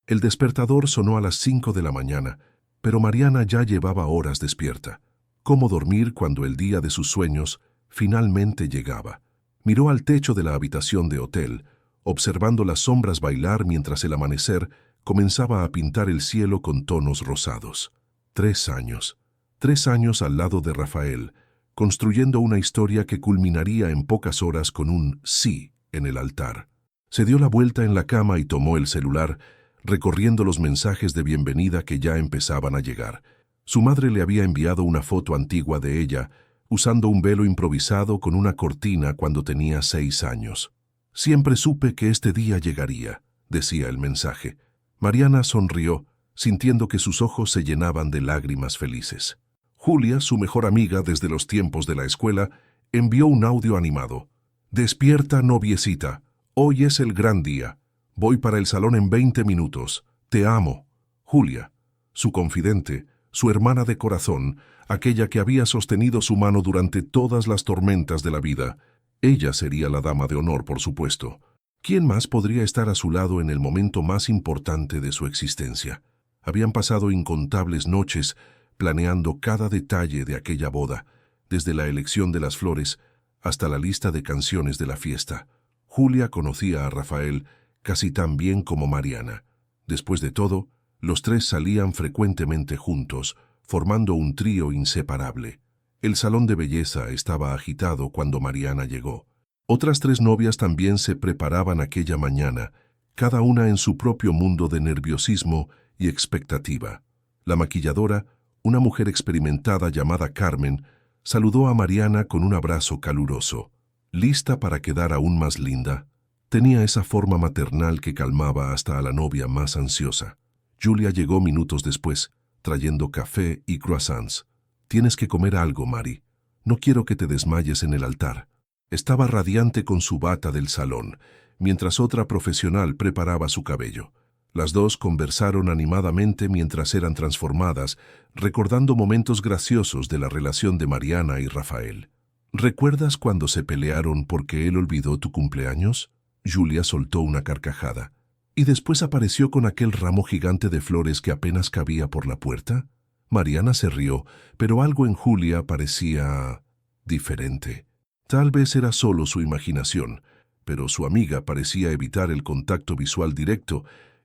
El despertador sonó a las 5 de la mañana, pero Mariana ya llevaba horas despierta. ¿Cómo dormir cuando el día de sus sueños finalmente llegaba? Miró al techo de la habitación de hotel, observando las sombras bailar mientras el amanecer comenzaba a pintar el cielo con tonos rosados. 3 años. 3 años al lado de Rafael, construyendo una historia que culminaría en pocas horas con un sí en el altar. Se dio la vuelta en la cama y tomó el celular, recorriendo los mensajes de bienvenida que ya empezaban a llegar. Su madre le había enviado una foto antigua de ella, usando un velo improvisado con una cortina cuando tenía 6 años. «Siempre supe que este día llegaría», decía el mensaje. Mariana sonrió, sintiendo que sus ojos se llenaban de lágrimas felices. Julia, su mejor amiga desde los tiempos de la escuela, envió un audio animado. «Despierta, noviecita. Hoy es el gran día. Voy para el salón en 20 minutos. Te amo». Julia, su confidente, su hermana de corazón, aquella que había sostenido su mano durante todas las tormentas de la vida. Ella sería la dama de honor, por supuesto. ¿Quién más podría estar a su lado en el momento más importante de su existencia? Habían pasado incontables noches planeando cada detalle de aquella boda, desde la elección de las flores hasta la lista de canciones de la fiesta. Julia conocía a Rafael casi tan bien como Mariana. Después de todo, los tres salían frecuentemente juntos, formando un trío inseparable. El salón de belleza estaba agitado cuando Mariana llegó. Otras 3 novias también se preparaban aquella mañana, cada una en su propio mundo de nerviosismo y expectativa. La maquilladora, una mujer experimentada llamada Carmen, saludó a Mariana con un abrazo caluroso. ¿Lista para quedar aún más linda? Tenía esa forma maternal que calmaba hasta a la novia más ansiosa. Julia llegó minutos después, trayendo café y croissants. «Tienes que comer algo, Mari. No quiero que te desmayes en el altar». Estaba radiante con su bata del salón, mientras otra profesional preparaba su cabello. Las dos conversaron animadamente mientras eran transformadas, recordando momentos graciosos de la relación de Mariana y Rafael. «¿Recuerdas cuando se pelearon porque él olvidó tu cumpleaños?» Julia soltó una carcajada. «¿Y después apareció con aquel ramo gigante de flores que apenas cabía por la puerta?» Mariana se rió, pero algo en Julia parecía diferente. Tal vez era solo su imaginación, pero su amiga parecía evitar el contacto visual directo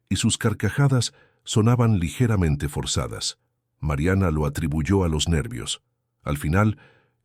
y sus carcajadas sonaban ligeramente forzadas. Mariana lo atribuyó a los nervios. Al final,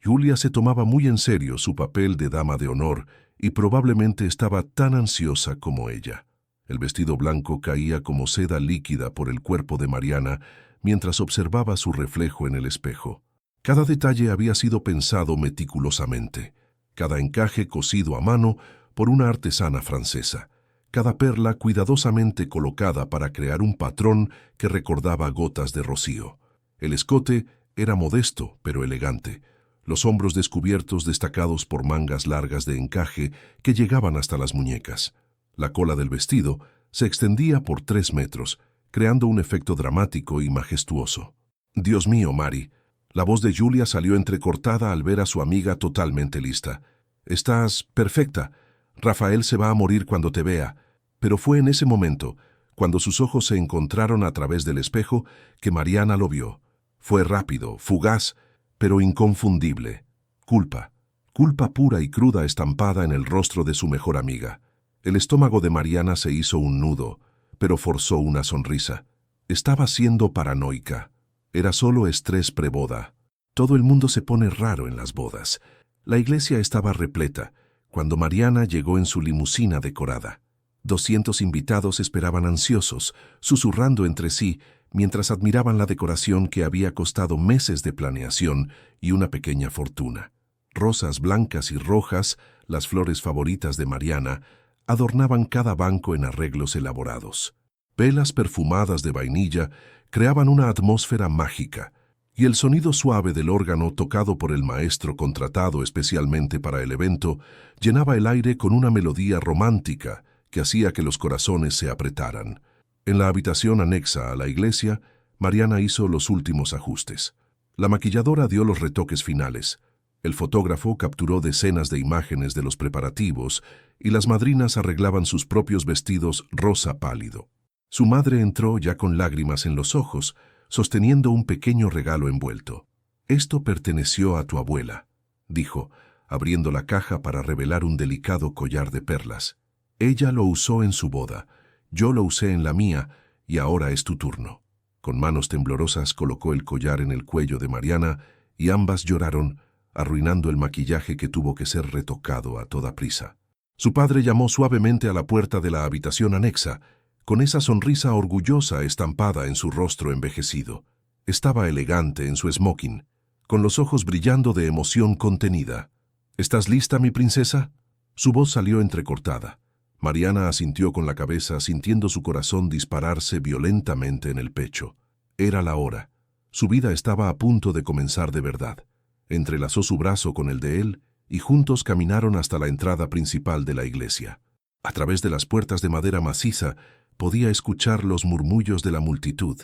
Julia se tomaba muy en serio su papel de dama de honor y probablemente estaba tan ansiosa como ella. El vestido blanco caía como seda líquida por el cuerpo de Mariana mientras observaba su reflejo en el espejo. Cada detalle había sido pensado meticulosamente. Cada encaje cosido a mano por una artesana francesa, cada perla cuidadosamente colocada para crear un patrón que recordaba gotas de rocío. El escote era modesto pero elegante, los hombros descubiertos destacados por mangas largas de encaje que llegaban hasta las muñecas. La cola del vestido se extendía por 3 metros, creando un efecto dramático y majestuoso. «Dios mío, Mari». La voz de Julia salió entrecortada al ver a su amiga totalmente lista. «Estás perfecta. Rafael se va a morir cuando te vea». Pero fue en ese momento, cuando sus ojos se encontraron a través del espejo, que Mariana lo vio. Fue rápido, fugaz, pero inconfundible. Culpa. Culpa pura y cruda estampada en el rostro de su mejor amiga. El estómago de Mariana se hizo un nudo, pero forzó una sonrisa. Estaba siendo paranoica. Era solo estrés preboda. Todo el mundo se pone raro en las bodas. La iglesia estaba repleta, cuando Mariana llegó en su limusina decorada. 200 invitados esperaban ansiosos, susurrando entre sí, mientras admiraban la decoración que había costado meses de planeación y una pequeña fortuna. Rosas blancas y rojas, las flores favoritas de Mariana, adornaban cada banco en arreglos elaborados. Velas perfumadas de vainilla creaban una atmósfera mágica, y el sonido suave del órgano tocado por el maestro contratado especialmente para el evento llenaba el aire con una melodía romántica que hacía que los corazones se apretaran. En la habitación anexa a la iglesia, Mariana hizo los últimos ajustes. La maquilladora dio los retoques finales. El fotógrafo capturó decenas de imágenes de los preparativos y las madrinas arreglaban sus propios vestidos rosa pálido. Su madre entró ya con lágrimas en los ojos, sosteniendo un pequeño regalo envuelto. «Esto perteneció a tu abuela», dijo, abriendo la caja para revelar un delicado collar de perlas. «Ella lo usó en su boda, yo lo usé en la mía, y ahora es tu turno». Con manos temblorosas colocó el collar en el cuello de Mariana, y ambas lloraron, arruinando el maquillaje que tuvo que ser retocado a toda prisa. Su padre llamó suavemente a la puerta de la habitación anexa, con esa sonrisa orgullosa estampada en su rostro envejecido. Estaba elegante en su smoking, con los ojos brillando de emoción contenida. «¿Estás lista, mi princesa?». Su voz salió entrecortada. Mariana asintió con la cabeza, sintiendo su corazón dispararse violentamente en el pecho. Era la hora. Su vida estaba a punto de comenzar de verdad. Entrelazó su brazo con el de él y juntos caminaron hasta la entrada principal de la iglesia. A través de las puertas de madera maciza podía escuchar los murmullos de la multitud,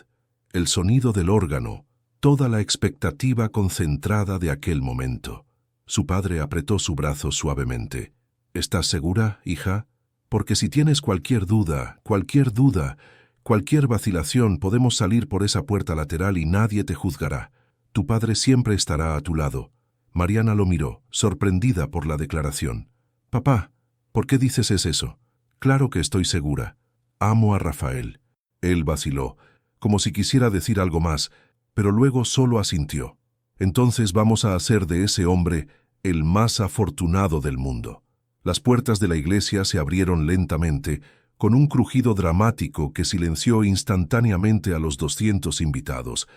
el sonido del órgano, toda la expectativa concentrada de aquel momento. Su padre apretó su brazo suavemente. «¿Estás segura, hija? Porque si tienes cualquier duda, cualquier vacilación, podemos salir por esa puerta lateral y nadie te juzgará. Tu padre siempre estará a tu lado». Mariana lo miró, sorprendida por la declaración. «Papá, ¿por qué dices eso?». «Claro que estoy segura. Amo a Rafael». Él vaciló, como si quisiera decir algo más, pero luego solo asintió. «Entonces vamos a hacer de ese hombre el más afortunado del mundo». Las puertas de la iglesia se abrieron lentamente, con un crujido dramático que silenció instantáneamente a los 200 invitados,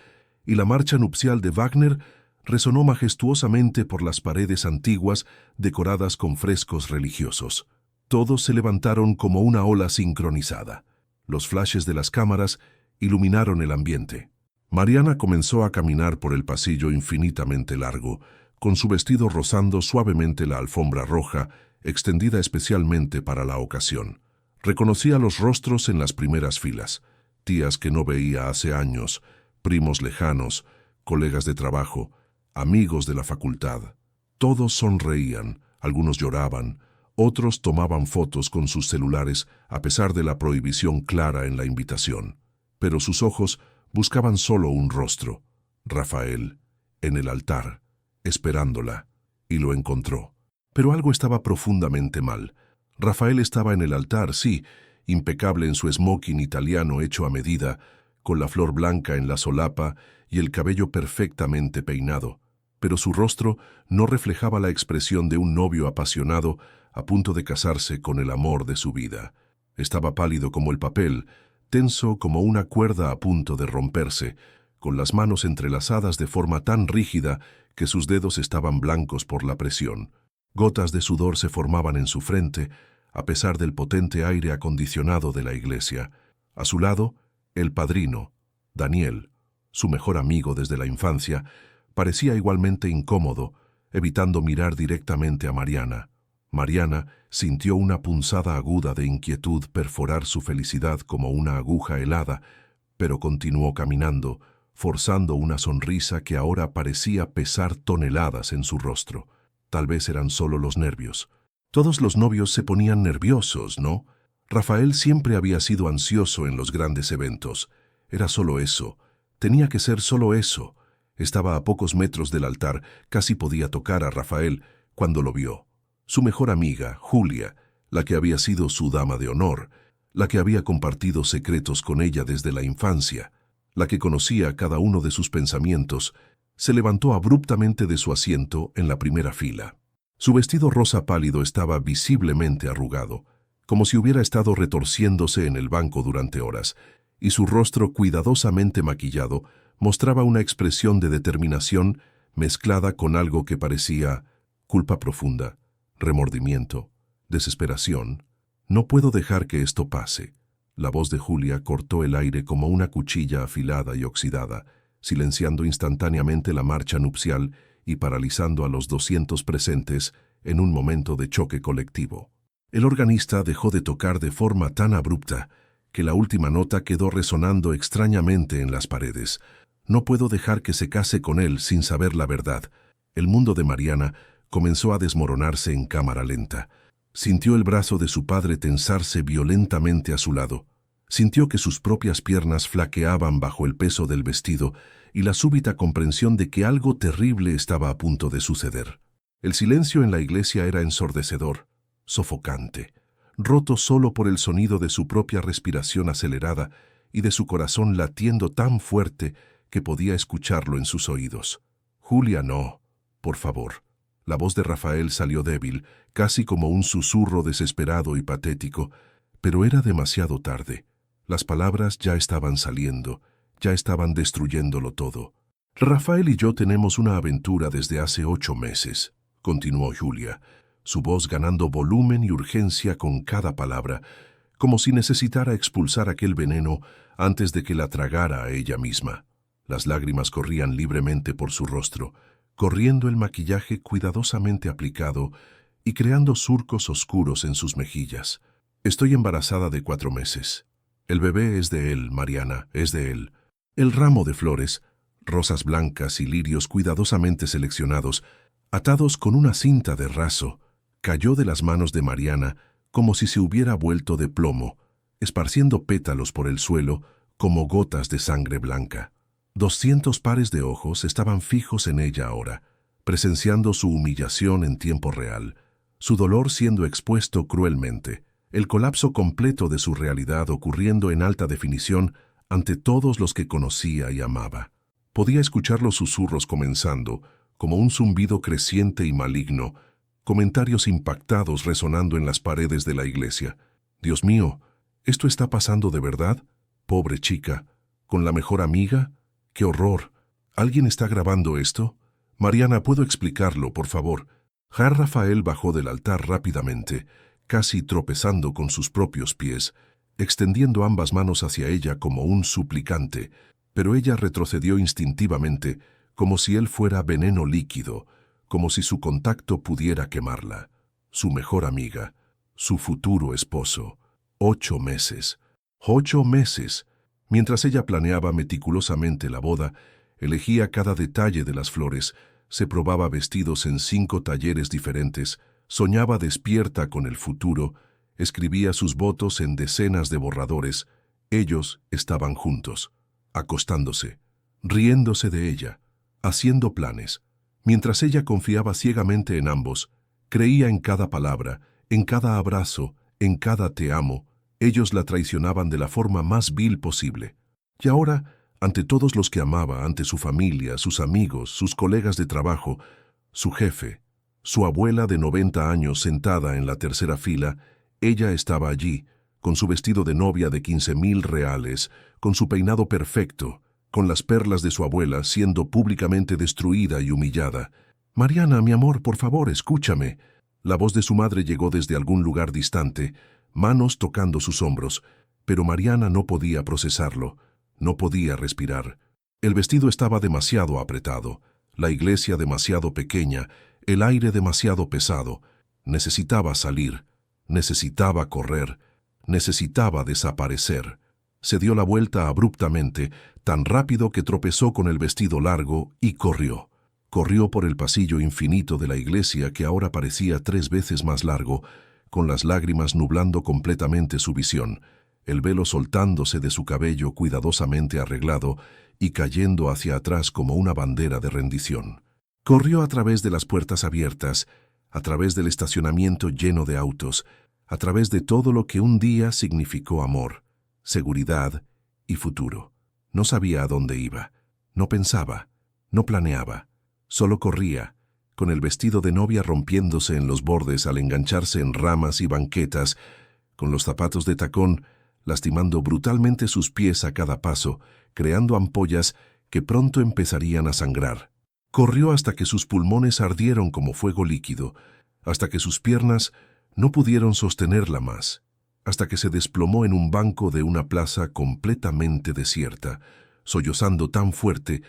y la marcha nupcial de Wagner resonó majestuosamente por las paredes antiguas decoradas con frescos religiosos. Todos se levantaron como una ola sincronizada. Los flashes de las cámaras iluminaron el ambiente. Mariana comenzó a caminar por el pasillo infinitamente largo, con su vestido rozando suavemente la alfombra roja, extendida especialmente para la ocasión. Reconocía los rostros en las primeras filas, tías que no veía hace años, primos lejanos, colegas de trabajo, amigos de la facultad. Todos sonreían, algunos lloraban, otros tomaban fotos con sus celulares a pesar de la prohibición clara en la invitación. Pero sus ojos buscaban solo un rostro, Rafael, en el altar, esperándola, y lo encontró. Pero algo estaba profundamente mal. Rafael estaba en el altar, sí, impecable en su smoking italiano hecho a medida, con la flor blanca en la solapa y el cabello perfectamente peinado, pero su rostro no reflejaba la expresión de un novio apasionado a punto de casarse con el amor de su vida. Estaba pálido como el papel, tenso como una cuerda a punto de romperse, con las manos entrelazadas de forma tan rígida que sus dedos estaban blancos por la presión. Gotas de sudor se formaban en su frente, a pesar del potente aire acondicionado de la iglesia. A su lado, el padrino, Daniel, su mejor amigo desde la infancia, parecía igualmente incómodo, evitando mirar directamente a Mariana. Mariana sintió una punzada aguda de inquietud perforar su felicidad como una aguja helada, pero continuó caminando, forzando una sonrisa que ahora parecía pesar toneladas en su rostro. Tal vez eran solo los nervios. Todos los novios se ponían nerviosos, ¿no? Rafael siempre había sido ansioso en los grandes eventos. Era solo eso. Tenía que ser solo eso. Estaba a pocos metros del altar, casi podía tocar a Rafael cuando lo vio. Su mejor amiga, Julia, la que había sido su dama de honor, la que había compartido secretos con ella desde la infancia, la que conocía cada uno de sus pensamientos, se levantó abruptamente de su asiento en la primera fila. Su vestido rosa pálido estaba visiblemente arrugado, como si hubiera estado retorciéndose en el banco durante horas, y su rostro cuidadosamente maquillado mostraba una expresión de determinación mezclada con algo que parecía culpa profunda, remordimiento, desesperación. «No puedo dejar que esto pase». La voz de Julia cortó el aire como una cuchilla afilada y oxidada, silenciando instantáneamente la marcha nupcial y paralizando a los 200 presentes en un momento de choque colectivo. El organista dejó de tocar de forma tan abrupta que la última nota quedó resonando extrañamente en las paredes. «No puedo dejar que se case con él sin saber la verdad». El mundo de Mariana comenzó a desmoronarse en cámara lenta. Sintió el brazo de su padre tensarse violentamente a su lado. Sintió que sus propias piernas flaqueaban bajo el peso del vestido y la súbita comprensión de que algo terrible estaba a punto de suceder. El silencio en la iglesia era ensordecedor, sofocante, roto solo por el sonido de su propia respiración acelerada y de su corazón latiendo tan fuerte que podía escucharlo en sus oídos. «Julia, no, por favor». La voz de Rafael salió débil, casi como un susurro desesperado y patético, pero era demasiado tarde. Las palabras ya estaban saliendo, ya estaban destruyéndolo todo. «Rafael y yo tenemos una aventura desde hace 8 meses», continuó Julia, su voz ganando volumen y urgencia con cada palabra, como si necesitara expulsar aquel veneno antes de que la tragara a ella misma. Las lágrimas corrían libremente por su rostro, corriendo el maquillaje cuidadosamente aplicado y creando surcos oscuros en sus mejillas. «Estoy embarazada de 4 meses. El bebé es de él, Mariana, es de él». El ramo de flores, rosas blancas y lirios cuidadosamente seleccionados, atados con una cinta de raso, cayó de las manos de Mariana como si se hubiera vuelto de plomo, esparciendo pétalos por el suelo como gotas de sangre blanca. 200 pares de ojos estaban fijos en ella ahora, presenciando su humillación en tiempo real, su dolor siendo expuesto cruelmente, el colapso completo de su realidad ocurriendo en alta definición ante todos los que conocía y amaba. Podía escuchar los susurros comenzando, como un zumbido creciente y maligno, comentarios impactados resonando en las paredes de la iglesia. «Dios mío, ¿esto está pasando de verdad? Pobre chica, ¿con la mejor amiga? ¡Qué horror! ¿Alguien está grabando esto? Mariana, ¿puedo explicarlo, por favor?» Rafael bajó del altar rápidamente, casi tropezando con sus propios pies, extendiendo ambas manos hacia ella como un suplicante, pero ella retrocedió instintivamente, como si él fuera veneno líquido, como si su contacto pudiera quemarla. Su mejor amiga, su futuro esposo. 8 meses. 8 meses. Mientras ella planeaba meticulosamente la boda, elegía cada detalle de las flores, se probaba vestidos en 5 talleres diferentes, soñaba despierta con el futuro, escribía sus votos en decenas de borradores. Ellos estaban juntos, acostándose, riéndose de ella, haciendo planes. Mientras ella confiaba ciegamente en ambos, creía en cada palabra, en cada abrazo, en cada te amo, ellos la traicionaban de la forma más vil posible. Y ahora, ante todos los que amaba, ante su familia, sus amigos, sus colegas de trabajo, su jefe, su abuela de 90 años sentada en la tercera fila, ella estaba allí, con su vestido de novia de 15,000 reales, con su peinado perfecto, con las perlas de su abuela siendo públicamente destruida y humillada. «Mariana, mi amor, por favor, escúchame». La voz de su madre llegó desde algún lugar distante, manos tocando sus hombros, pero Mariana no podía procesarlo, no podía respirar. El vestido estaba demasiado apretado, la iglesia demasiado pequeña, el aire demasiado pesado. Necesitaba salir, necesitaba correr, necesitaba desaparecer. Se dio la vuelta abruptamente, tan rápido que tropezó con el vestido largo y corrió. Corrió por el pasillo infinito de la iglesia que ahora parecía 3 veces más largo, con las lágrimas nublando completamente su visión, el velo soltándose de su cabello cuidadosamente arreglado y cayendo hacia atrás como una bandera de rendición. Corrió a través de las puertas abiertas, a través del estacionamiento lleno de autos, a través de todo lo que un día significó amor, seguridad y futuro. No sabía a dónde iba, no pensaba, no planeaba, solo corría, con el vestido de novia rompiéndose en los bordes al engancharse en ramas y banquetas, con los zapatos de tacón, lastimando brutalmente sus pies a cada paso, creando ampollas que pronto empezarían a sangrar. Corrió hasta que sus pulmones ardieron como fuego líquido, hasta que sus piernas no pudieron sostenerla más, hasta que se desplomó en un banco de una plaza completamente desierta, sollozando tan fuerte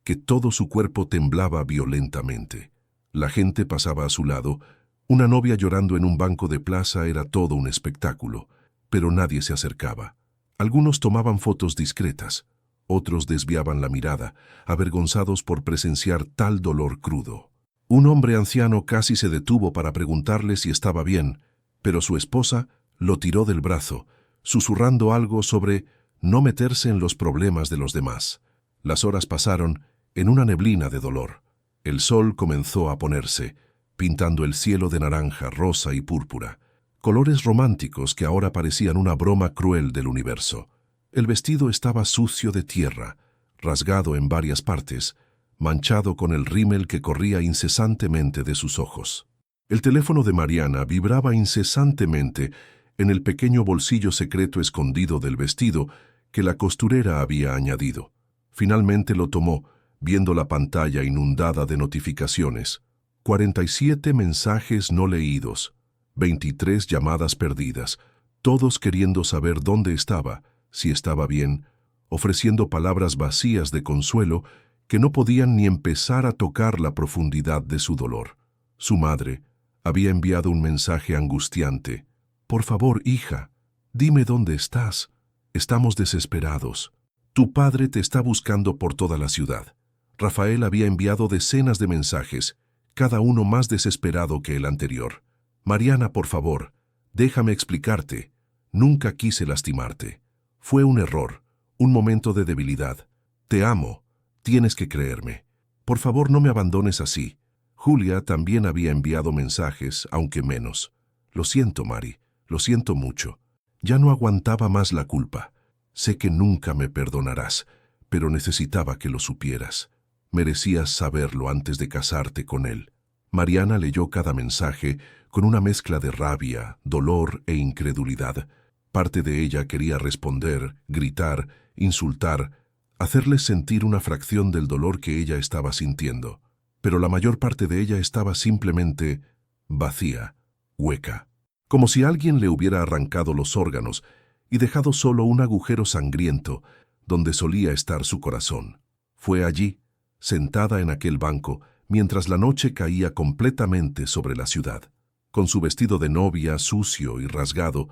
que todo su cuerpo temblaba violentamente. La gente pasaba a su lado. Una novia llorando en un banco de plaza era todo un espectáculo, pero nadie se acercaba. Algunos tomaban fotos discretas, otros desviaban la mirada, avergonzados por presenciar tal dolor crudo. Un hombre anciano casi se detuvo para preguntarle si estaba bien, pero su esposa lo tiró del brazo, susurrando algo sobre no meterse en los problemas de los demás. Las horas pasaron en una neblina de dolor. El sol comenzó a ponerse, pintando el cielo de naranja, rosa y púrpura, colores románticos que ahora parecían una broma cruel del universo. El vestido estaba sucio de tierra, rasgado en varias partes, manchado con el rímel que corría incesantemente de sus ojos. El teléfono de Mariana vibraba incesantemente en el pequeño bolsillo secreto escondido del vestido que la costurera había añadido. Finalmente lo tomó, viendo la pantalla inundada de notificaciones. 47 mensajes no leídos, 23 llamadas perdidas, todos queriendo saber dónde estaba, si estaba bien, ofreciendo palabras vacías de consuelo que no podían ni empezar a tocar la profundidad de su dolor. Su madre había enviado un mensaje angustiante. «Por favor, hija, dime dónde estás. Estamos desesperados. Tu padre te está buscando por toda la ciudad». Rafael había enviado decenas de mensajes, cada uno más desesperado que el anterior. «Mariana, por favor, déjame explicarte. Nunca quise lastimarte. Fue un error, un momento de debilidad. Te amo. Tienes que creerme. Por favor, no me abandones así». Julia también había enviado mensajes, aunque menos. «Lo siento, Mari, lo siento mucho. Ya no aguantaba más la culpa. Sé que nunca me perdonarás, pero necesitaba que lo supieras. Merecías saberlo antes de casarte con él». Mariana leyó cada mensaje con una mezcla de rabia, dolor e incredulidad. Parte de ella quería responder, gritar, insultar, hacerles sentir una fracción del dolor que ella estaba sintiendo. Pero la mayor parte de ella estaba simplemente vacía, hueca, como si alguien le hubiera arrancado los órganos y dejado solo un agujero sangriento donde solía estar su corazón. Fue allí, sentada en aquel banco, mientras la noche caía completamente sobre la ciudad, con su vestido de novia sucio y rasgado,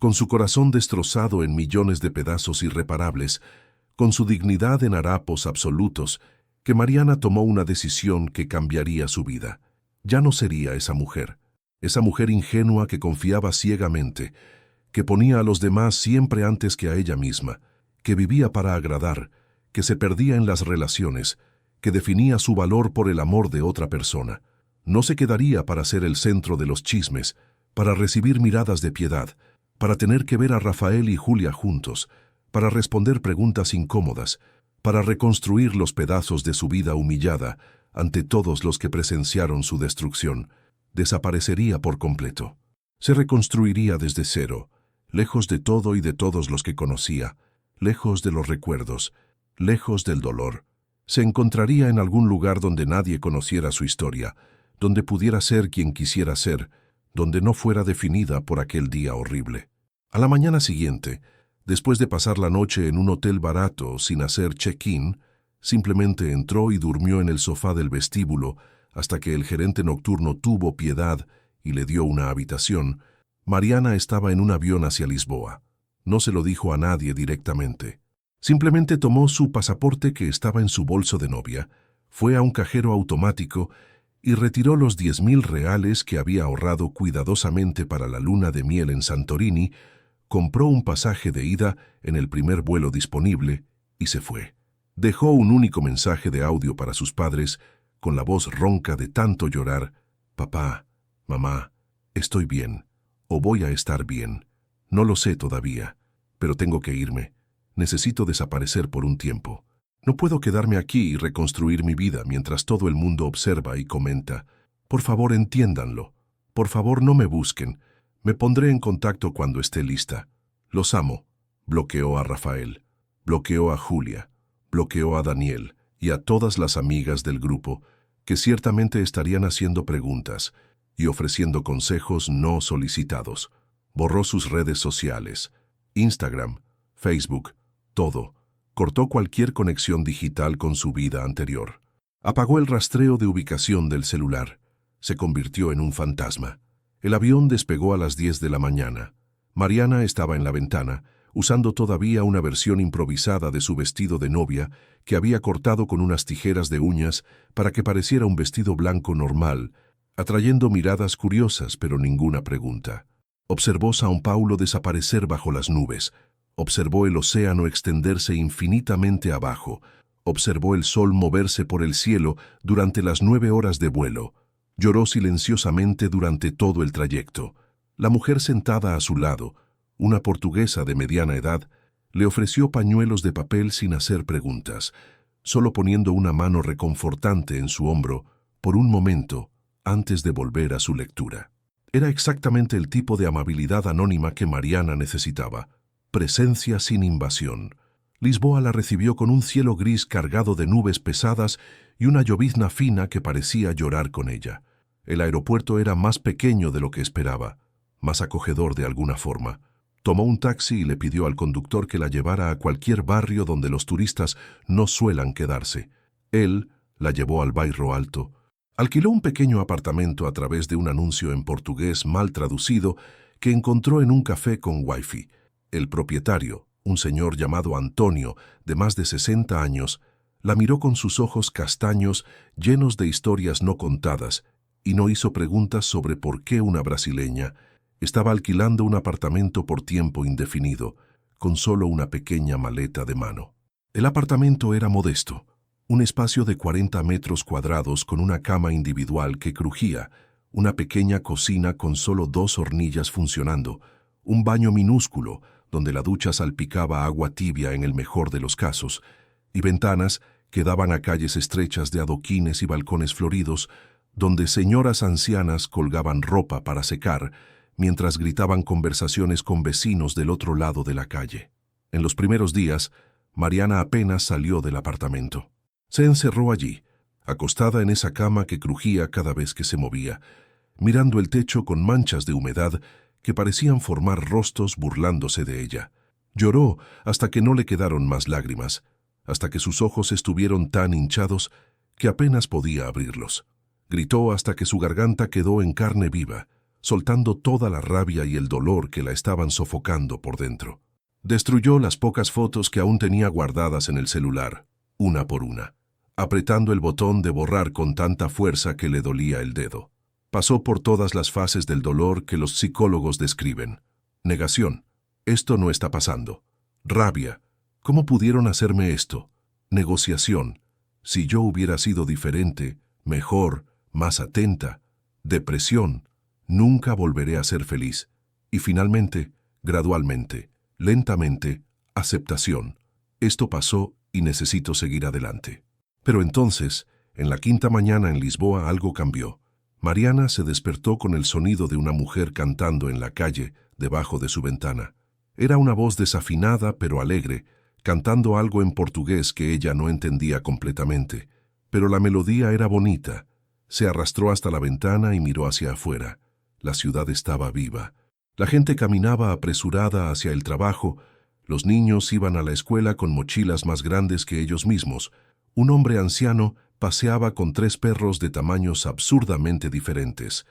con su corazón destrozado en millones de pedazos irreparables, con su dignidad en harapos absolutos, que Mariana tomó una decisión que cambiaría su vida. Ya no sería esa mujer ingenua que confiaba ciegamente, que ponía a los demás siempre antes que a ella misma, que vivía para agradar, que se perdía en las relaciones, que definía su valor por el amor de otra persona. No se quedaría para ser el centro de los chismes, para recibir miradas de piedad, para tener que ver a Rafael y Julia juntos, para responder preguntas incómodas, para reconstruir los pedazos de su vida humillada ante todos los que presenciaron su destrucción. Desaparecería por completo. Se reconstruiría desde cero, lejos de todo y de todos los que conocía, lejos de los recuerdos, lejos del dolor. Se encontraría en algún lugar donde nadie conociera su historia, donde pudiera ser quien quisiera ser, donde no fuera definida por aquel día horrible. A la mañana siguiente, después de pasar la noche en un hotel barato sin hacer check-in, simplemente entró y durmió en el sofá del vestíbulo hasta que el gerente nocturno tuvo piedad y le dio una habitación. Mariana estaba en un avión hacia Lisboa. No se lo dijo a nadie directamente. Simplemente tomó su pasaporte que estaba en su bolso de novia, fue a un cajero automático y retiró los 10.000 reales que había ahorrado cuidadosamente para la luna de miel en Santorini, compró un pasaje de ida en el primer vuelo disponible y se fue. Dejó un único mensaje de audio para sus padres, con la voz ronca de tanto llorar: «Papá, mamá, estoy bien, o voy a estar bien. No lo sé todavía, pero tengo que irme. Necesito desaparecer por un tiempo. No puedo quedarme aquí y reconstruir mi vida mientras todo el mundo observa y comenta. Por favor, entiéndanlo. Por favor, no me busquen. Me pondré en contacto cuando esté lista. Los amo». Bloqueó a Rafael, bloqueó a Julia, bloqueó a Daniel y a todas las amigas del grupo que ciertamente estarían haciendo preguntas y ofreciendo consejos no solicitados. Borró sus redes sociales, Instagram, Facebook, todo. Cortó cualquier conexión digital con su vida anterior. Apagó el rastreo de ubicación del celular. Se convirtió en un fantasma. El avión despegó a las 10 de la mañana. Mariana estaba en la ventana, usando todavía una versión improvisada de su vestido de novia que había cortado con unas tijeras de uñas para que pareciera un vestido blanco normal, atrayendo miradas curiosas pero ninguna pregunta. Observó São Paulo desaparecer bajo las nubes. Observó el océano extenderse infinitamente abajo. Observó el sol moverse por el cielo durante las 9 horas de vuelo. Lloró silenciosamente durante todo el trayecto. La mujer sentada a su lado, una portuguesa de mediana edad, le ofreció pañuelos de papel sin hacer preguntas, solo poniendo una mano reconfortante en su hombro por un momento antes de volver a su lectura. Era exactamente el tipo de amabilidad anónima que Mariana necesitaba. Presencia sin invasión. Lisboa la recibió con un cielo gris cargado de nubes pesadas y una llovizna fina que parecía llorar con ella. El aeropuerto era más pequeño de lo que esperaba, más acogedor de alguna forma. Tomó un taxi y le pidió al conductor que la llevara a cualquier barrio donde los turistas no suelan quedarse. Él la llevó al Bairro Alto. Alquiló un pequeño apartamento a través de un anuncio en portugués mal traducido que encontró en un café con wifi. El propietario, un señor llamado Antonio, de más de 60 años, la miró con sus ojos castaños llenos de historias no contadas y no hizo preguntas sobre por qué una brasileña estaba alquilando un apartamento por tiempo indefinido, con solo una pequeña maleta de mano. El apartamento era modesto, un espacio de 40 metros cuadrados con una cama individual que crujía, una pequeña cocina con solo 2 hornillas funcionando, un baño minúsculo donde la ducha salpicaba agua tibia en el mejor de los casos, y ventanas que daban a calles estrechas de adoquines y balcones floridos, donde señoras ancianas colgaban ropa para secar, mientras gritaban conversaciones con vecinos del otro lado de la calle. En los primeros días, Mariana apenas salió del apartamento. Se encerró allí, acostada en esa cama que crujía cada vez que se movía, mirando el techo con manchas de humedad que parecían formar rostros burlándose de ella. Lloró hasta que no le quedaron más lágrimas, hasta que sus ojos estuvieron tan hinchados que apenas podía abrirlos. Gritó hasta que su garganta quedó en carne viva, soltando toda la rabia y el dolor que la estaban sofocando por dentro. Destruyó las pocas fotos que aún tenía guardadas en el celular, una por una, apretando el botón de borrar con tanta fuerza que le dolía el dedo. Pasó por todas las fases del dolor que los psicólogos describen. Negación. Esto no está pasando. Rabia. ¿Cómo pudieron hacerme esto? Negociación. Si yo hubiera sido diferente, mejor, más atenta. Depresión. Nunca volveré a ser feliz. Y finalmente, gradualmente, lentamente, aceptación. Esto pasó y necesito seguir adelante. Pero entonces, en la 5ª mañana en Lisboa algo cambió. Mariana se despertó con el sonido de una mujer cantando en la calle, debajo de su ventana. Era una voz desafinada pero alegre, cantando algo en portugués que ella no entendía completamente. Pero la melodía era bonita. Se arrastró hasta la ventana y miró hacia afuera. La ciudad estaba viva. La gente caminaba apresurada hacia el trabajo. Los niños iban a la escuela con mochilas más grandes que ellos mismos. Un hombre anciano paseaba con 3 perros de tamaños absurdamente diferentes.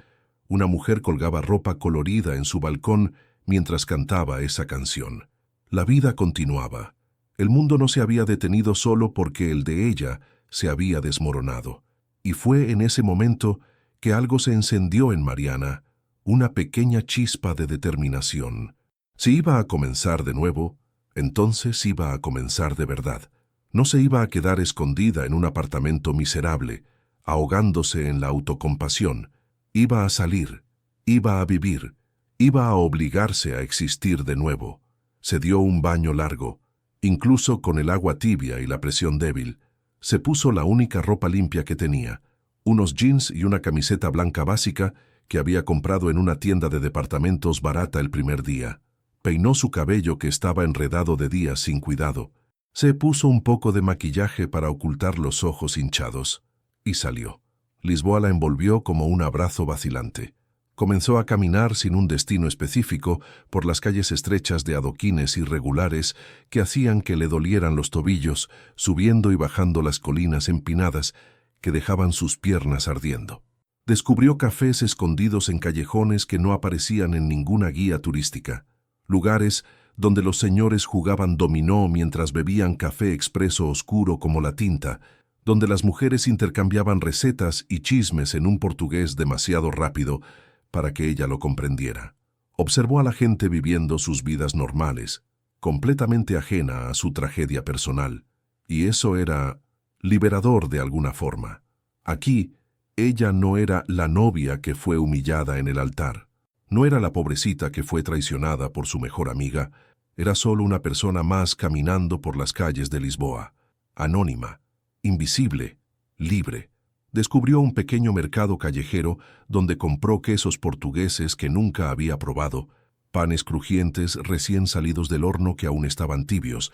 Una mujer colgaba ropa colorida en su balcón mientras cantaba esa canción. La vida continuaba. El mundo no se había detenido solo porque el de ella se había desmoronado. Y fue en ese momento que algo se encendió en Mariana, una pequeña chispa de determinación. Si iba a comenzar de nuevo, entonces iba a comenzar de verdad. No se iba a quedar escondida en un apartamento miserable, ahogándose en la autocompasión. Iba a salir, iba a vivir, iba a obligarse a existir de nuevo. Se dio un baño largo, incluso con el agua tibia y la presión débil. Se puso la única ropa limpia que tenía, unos jeans y una camiseta blanca básica que había comprado en una tienda de departamentos barata el primer día. Peinó su cabello que estaba enredado de días sin cuidado. Se puso un poco de maquillaje para ocultar los ojos hinchados. Y salió. Lisboa la envolvió como un abrazo vacilante. Comenzó a caminar sin un destino específico por las calles estrechas de adoquines irregulares que hacían que le dolieran los tobillos, subiendo y bajando las colinas empinadas que dejaban sus piernas ardiendo. Descubrió cafés escondidos en callejones que no aparecían en ninguna guía turística, lugares donde los señores jugaban dominó mientras bebían café expreso oscuro como la tinta, donde las mujeres intercambiaban recetas y chismes en un portugués demasiado rápido para que ella lo comprendiera. Observó a la gente viviendo sus vidas normales, completamente ajena a su tragedia personal, y eso era liberador de alguna forma. Aquí, ella no era la novia que fue humillada en el altar, no era la pobrecita que fue traicionada por su mejor amiga, era solo una persona más caminando por las calles de Lisboa, anónima, invisible, libre. Descubrió un pequeño mercado callejero donde compró quesos portugueses que nunca había probado, panes crujientes recién salidos del horno que aún estaban tibios,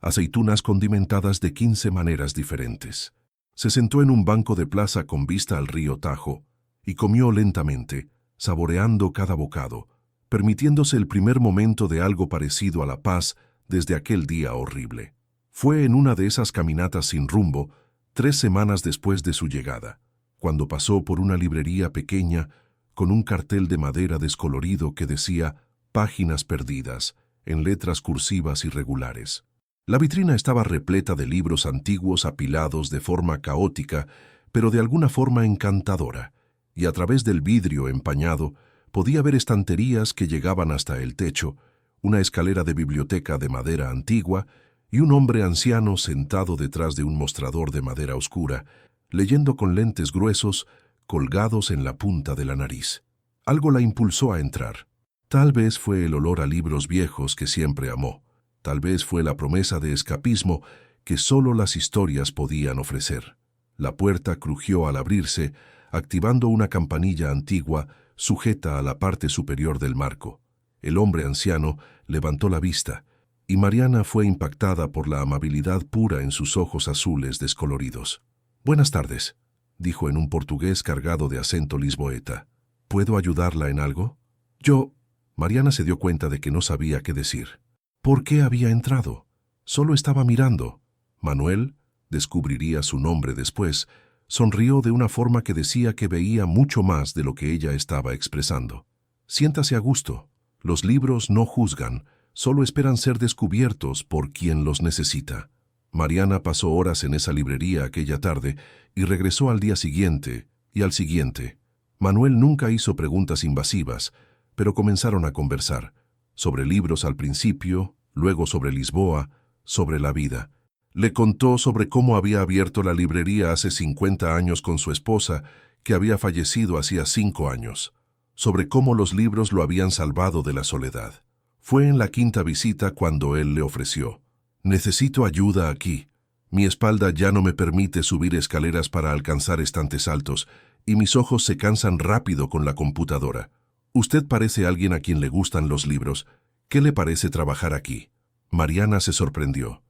aceitunas condimentadas de 15 maneras diferentes. Se sentó en un banco de plaza con vista al río Tajo y comió lentamente, saboreando cada bocado, permitiéndose el primer momento de algo parecido a la paz desde aquel día horrible. Fue en una de esas caminatas sin rumbo, 3 semanas después de su llegada, cuando pasó por una librería pequeña con un cartel de madera descolorido que decía «Páginas perdidas», en letras cursivas irregulares. La vitrina estaba repleta de libros antiguos apilados de forma caótica, pero de alguna forma encantadora, y a través del vidrio empañado podía ver estanterías que llegaban hasta el techo, una escalera de biblioteca de madera antigua y un hombre anciano sentado detrás de un mostrador de madera oscura, leyendo con lentes gruesos colgados en la punta de la nariz. Algo la impulsó a entrar. Tal vez fue el olor a libros viejos que siempre amó. Tal vez fue la promesa de escapismo que solo las historias podían ofrecer. La puerta crujió al abrirse, activando una campanilla antigua sujeta a la parte superior del marco. El hombre anciano levantó la vista, y Mariana fue impactada por la amabilidad pura en sus ojos azules descoloridos. «Buenas tardes», dijo en un portugués cargado de acento lisboeta. «¿Puedo ayudarla en algo?» Mariana se dio cuenta de que no sabía qué decir. ¿Por qué había entrado? Solo estaba mirando. Manuel, descubriría su nombre después, sonrió de una forma que decía que veía mucho más de lo que ella estaba expresando. «Siéntase a gusto. Los libros no juzgan, solo esperan ser descubiertos por quien los necesita». Mariana pasó horas en esa librería aquella tarde y regresó al día siguiente y al siguiente. Manuel nunca hizo preguntas invasivas, pero comenzaron a conversar. Sobre libros al principio, luego sobre Lisboa, sobre la vida. Le contó sobre cómo había abierto la librería hace 50 años con su esposa, que había fallecido hacía 5 años. Sobre cómo los libros lo habían salvado de la soledad. Fue en la 5ª visita cuando él le ofreció: «Necesito ayuda aquí. Mi espalda ya no me permite subir escaleras para alcanzar estantes altos, y mis ojos se cansan rápido con la computadora. Usted parece alguien a quien le gustan los libros. ¿Qué le parece trabajar aquí?» Mariana se sorprendió.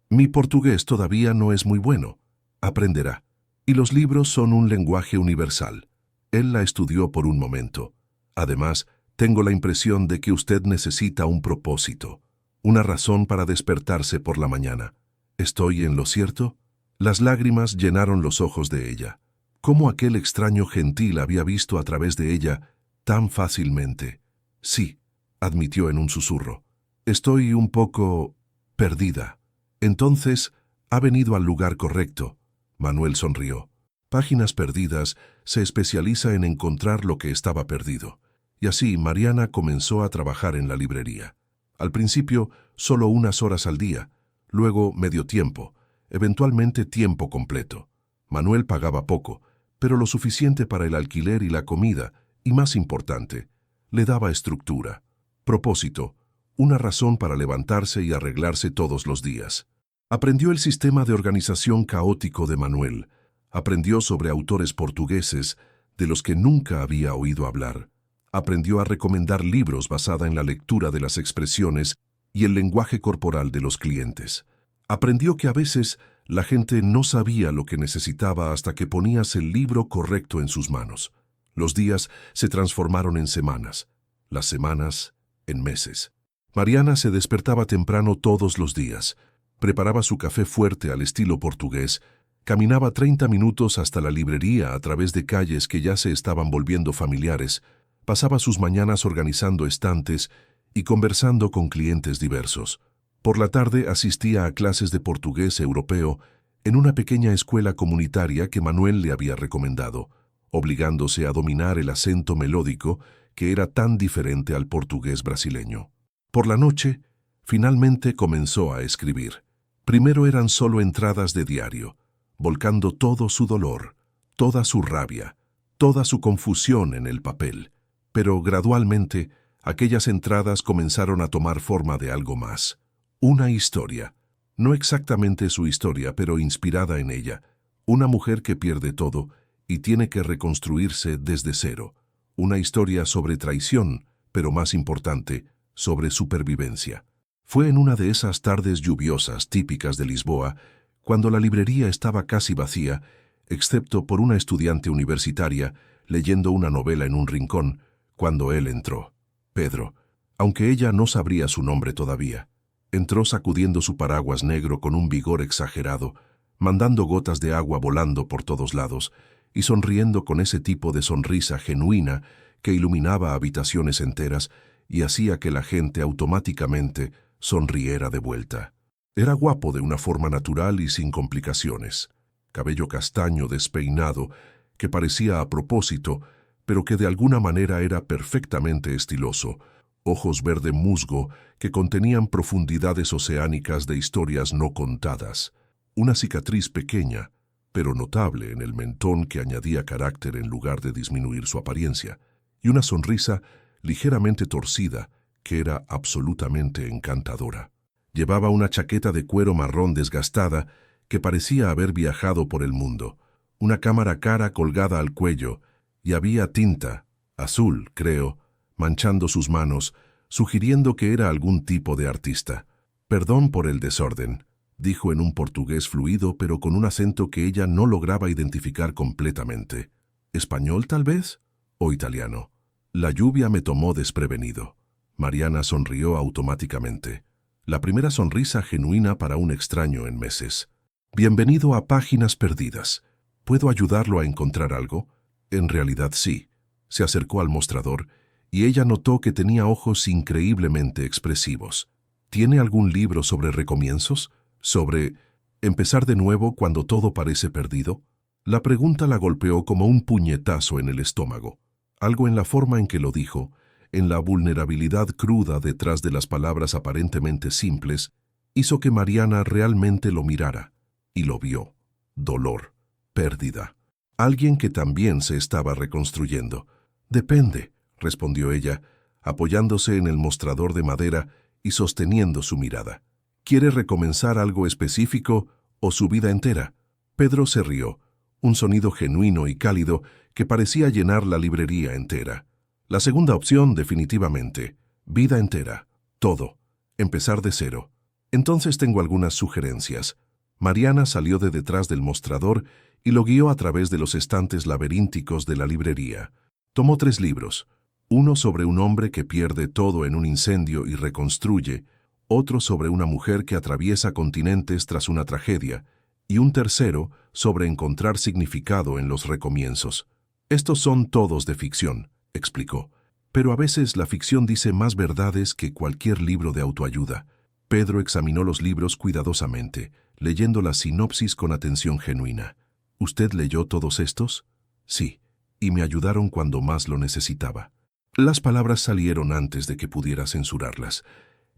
Mi portugués todavía no es muy bueno. Aprenderá. Y los libros son un lenguaje universal. Él la estudió por un momento. Además, tengo la impresión de que usted necesita un propósito, una razón para despertarse por la mañana. ¿Estoy en lo cierto? Las lágrimas llenaron los ojos de ella. ¿Cómo aquel extraño gentil había visto a través de ella tan fácilmente? «Sí», admitió en un susurro. «Estoy un poco perdida». «Entonces, ha venido al lugar correcto». Manuel sonrió. Páginas Perdidas se especializa en encontrar lo que estaba perdido. Y así Mariana comenzó a trabajar en la librería. Al principio, solo unas horas al día, luego medio tiempo, eventualmente tiempo completo. Manuel pagaba poco, pero lo suficiente para el alquiler y la comida, y más importante, le daba estructura, propósito, una razón para levantarse y arreglarse todos los días. Aprendió el sistema de organización caótico de Manuel, aprendió sobre autores portugueses de los que nunca había oído hablar, aprendió a recomendar libros basada en la lectura de las expresiones y el lenguaje corporal de los clientes. Aprendió que a veces la gente no sabía lo que necesitaba hasta que ponías el libro correcto en sus manos. Los días se transformaron en semanas, las semanas en meses. Mariana se despertaba temprano todos los días, preparaba su café fuerte al estilo portugués, caminaba 30 minutos hasta la librería a través de calles que ya se estaban volviendo familiares, pasaba sus mañanas organizando estantes y conversando con clientes diversos. Por la tarde asistía a clases de portugués europeo en una pequeña escuela comunitaria que Manuel le había recomendado, obligándose a dominar el acento melódico que era tan diferente al portugués brasileño. Por la noche, finalmente comenzó a escribir. Primero eran solo entradas de diario, volcando todo su dolor, toda su rabia, toda su confusión en el papel. Pero gradualmente, aquellas entradas comenzaron a tomar forma de algo más. Una historia. No exactamente su historia, pero inspirada en ella. Una mujer que pierde todo y tiene que reconstruirse desde cero. Una historia sobre traición, pero más importante, sobre supervivencia. Fue en una de esas tardes lluviosas típicas de Lisboa, cuando la librería estaba casi vacía, excepto por una estudiante universitaria leyendo una novela en un rincón, cuando él entró. Pedro, aunque ella no sabría su nombre todavía. Entró sacudiendo su paraguas negro con un vigor exagerado, mandando gotas de agua volando por todos lados, y sonriendo con ese tipo de sonrisa genuina que iluminaba habitaciones enteras y hacía que la gente automáticamente sonriera de vuelta. Era guapo de una forma natural y sin complicaciones. Cabello castaño despeinado, que parecía a propósito, pero que de alguna manera era perfectamente estiloso. Ojos verde musgo que contenían profundidades oceánicas de historias no contadas. Una cicatriz pequeña, pero notable en el mentón que añadía carácter en lugar de disminuir su apariencia, y una sonrisa ligeramente torcida que era absolutamente encantadora. Llevaba una chaqueta de cuero marrón desgastada que parecía haber viajado por el mundo, una cámara cara colgada al cuello, y había tinta, azul, creo, manchando sus manos, sugiriendo que era algún tipo de artista. «Perdón por el desorden», dijo en un portugués fluido pero con un acento que ella no lograba identificar completamente. ¿Español tal vez? ¿O italiano? La lluvia me tomó desprevenido. Mariana sonrió automáticamente. La primera sonrisa genuina para un extraño en meses. «Bienvenido a Páginas Perdidas. ¿Puedo ayudarlo a encontrar algo?» En realidad sí. Se acercó al mostrador y ella notó que tenía ojos increíblemente expresivos. ¿Tiene algún libro sobre recomienzos? ¿Sobre empezar de nuevo cuando todo parece perdido? La pregunta la golpeó como un puñetazo en el estómago. Algo en la forma en que lo dijo, en la vulnerabilidad cruda detrás de las palabras aparentemente simples, hizo que Mariana realmente lo mirara. Y lo vio. Dolor. Pérdida. Alguien que también se estaba reconstruyendo. «Depende», respondió ella, apoyándose en el mostrador de madera y sosteniendo su mirada. «¿Quiere recomenzar algo específico o su vida entera?» Pedro se rió, un sonido genuino y cálido que parecía llenar la librería entera. La segunda opción, definitivamente. Vida entera. Todo. Empezar de cero. Entonces tengo algunas sugerencias. Mariana salió de detrás del mostrador y lo guió a través de los estantes laberínticos de la librería. Tomó 3 libros. Uno sobre un hombre que pierde todo en un incendio y reconstruye, otro sobre una mujer que atraviesa continentes tras una tragedia, y un tercero sobre encontrar significado en los recomienzos. «Estos son todos de ficción», explicó, «pero a veces la ficción dice más verdades que cualquier libro de autoayuda». Pedro examinó los libros cuidadosamente, leyendo la sinopsis con atención genuina. «¿Usted leyó todos estos?» «Sí, y me ayudaron cuando más lo necesitaba». Las palabras salieron antes de que pudiera censurarlas.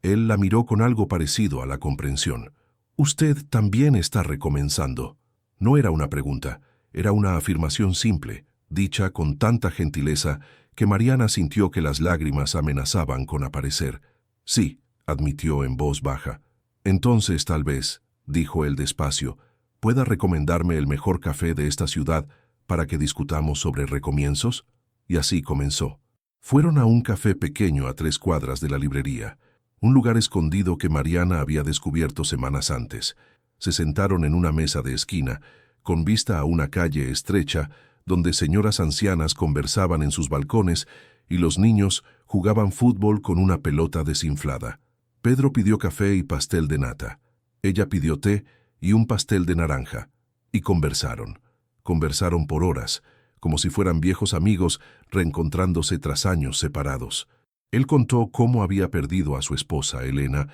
Él la miró con algo parecido a la comprensión. «Usted también está recomenzando». No era una pregunta, era una afirmación simple, dicha con tanta gentileza que Mariana sintió que las lágrimas amenazaban con aparecer. «Sí», admitió en voz baja. «Entonces tal vez», dijo él despacio, «pueda recomendarme el mejor café de esta ciudad para que discutamos sobre recomienzos». Y así comenzó. Fueron a un café pequeño a 3 cuadras de la librería, un lugar escondido que Mariana había descubierto semanas antes. Se sentaron en una mesa de esquina, con vista a una calle estrecha, donde señoras ancianas conversaban en sus balcones y los niños jugaban fútbol con una pelota desinflada. Pedro pidió café y pastel de nata. Ella pidió té y un pastel de naranja. Y conversaron. Conversaron por horas, como si fueran viejos amigos reencontrándose tras años separados. Él contó cómo había perdido a su esposa, Elena,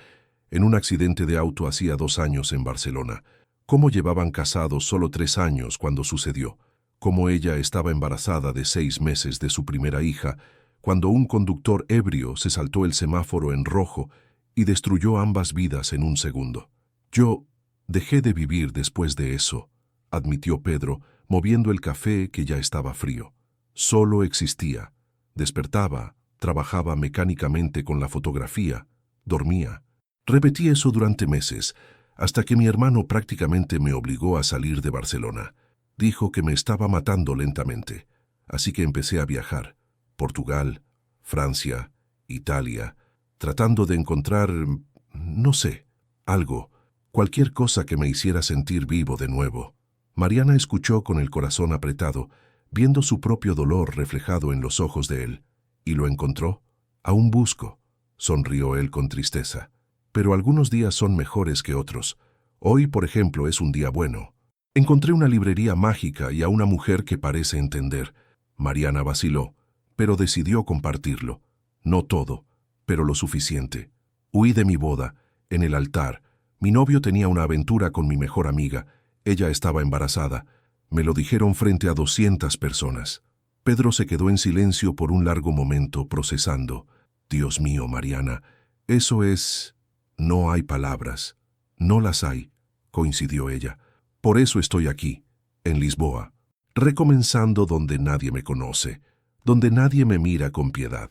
en un accidente de auto hacía 2 años en Barcelona, cómo llevaban casados solo 3 años cuando sucedió, cómo ella estaba embarazada de 6 meses de su primera hija, cuando un conductor ebrio se saltó el semáforo en rojo y destruyó ambas vidas en un segundo. Yo dejé de vivir después de eso, admitió Pedro, moviendo el café que ya estaba frío. Solo existía. Despertaba, trabajaba mecánicamente con la fotografía, dormía. Repetí eso durante meses, hasta que mi hermano prácticamente me obligó a salir de Barcelona. Dijo que me estaba matando lentamente, así que empecé a viajar. Portugal, Francia, Italia, tratando de encontrar, no sé, algo, cualquier cosa que me hiciera sentir vivo de nuevo. Mariana escuchó con el corazón apretado, viendo su propio dolor reflejado en los ojos de él. ¿Y lo encontró? Aún busco, sonrió él con tristeza. Pero algunos días son mejores que otros. Hoy, por ejemplo, es un día bueno. Encontré una librería mágica y a una mujer que parece entender. Mariana vaciló, pero decidió compartirlo. No todo, pero lo suficiente. Huí de mi boda, en el altar. Mi novio tenía una aventura con mi mejor amiga. Ella estaba embarazada. Me lo dijeron frente a 200 personas. Pedro se quedó en silencio por un largo momento, procesando. Dios mío, Mariana, eso es... No hay palabras. No las hay, coincidió ella. Por eso estoy aquí, en Lisboa, recomenzando donde nadie me conoce, donde nadie me mira con piedad.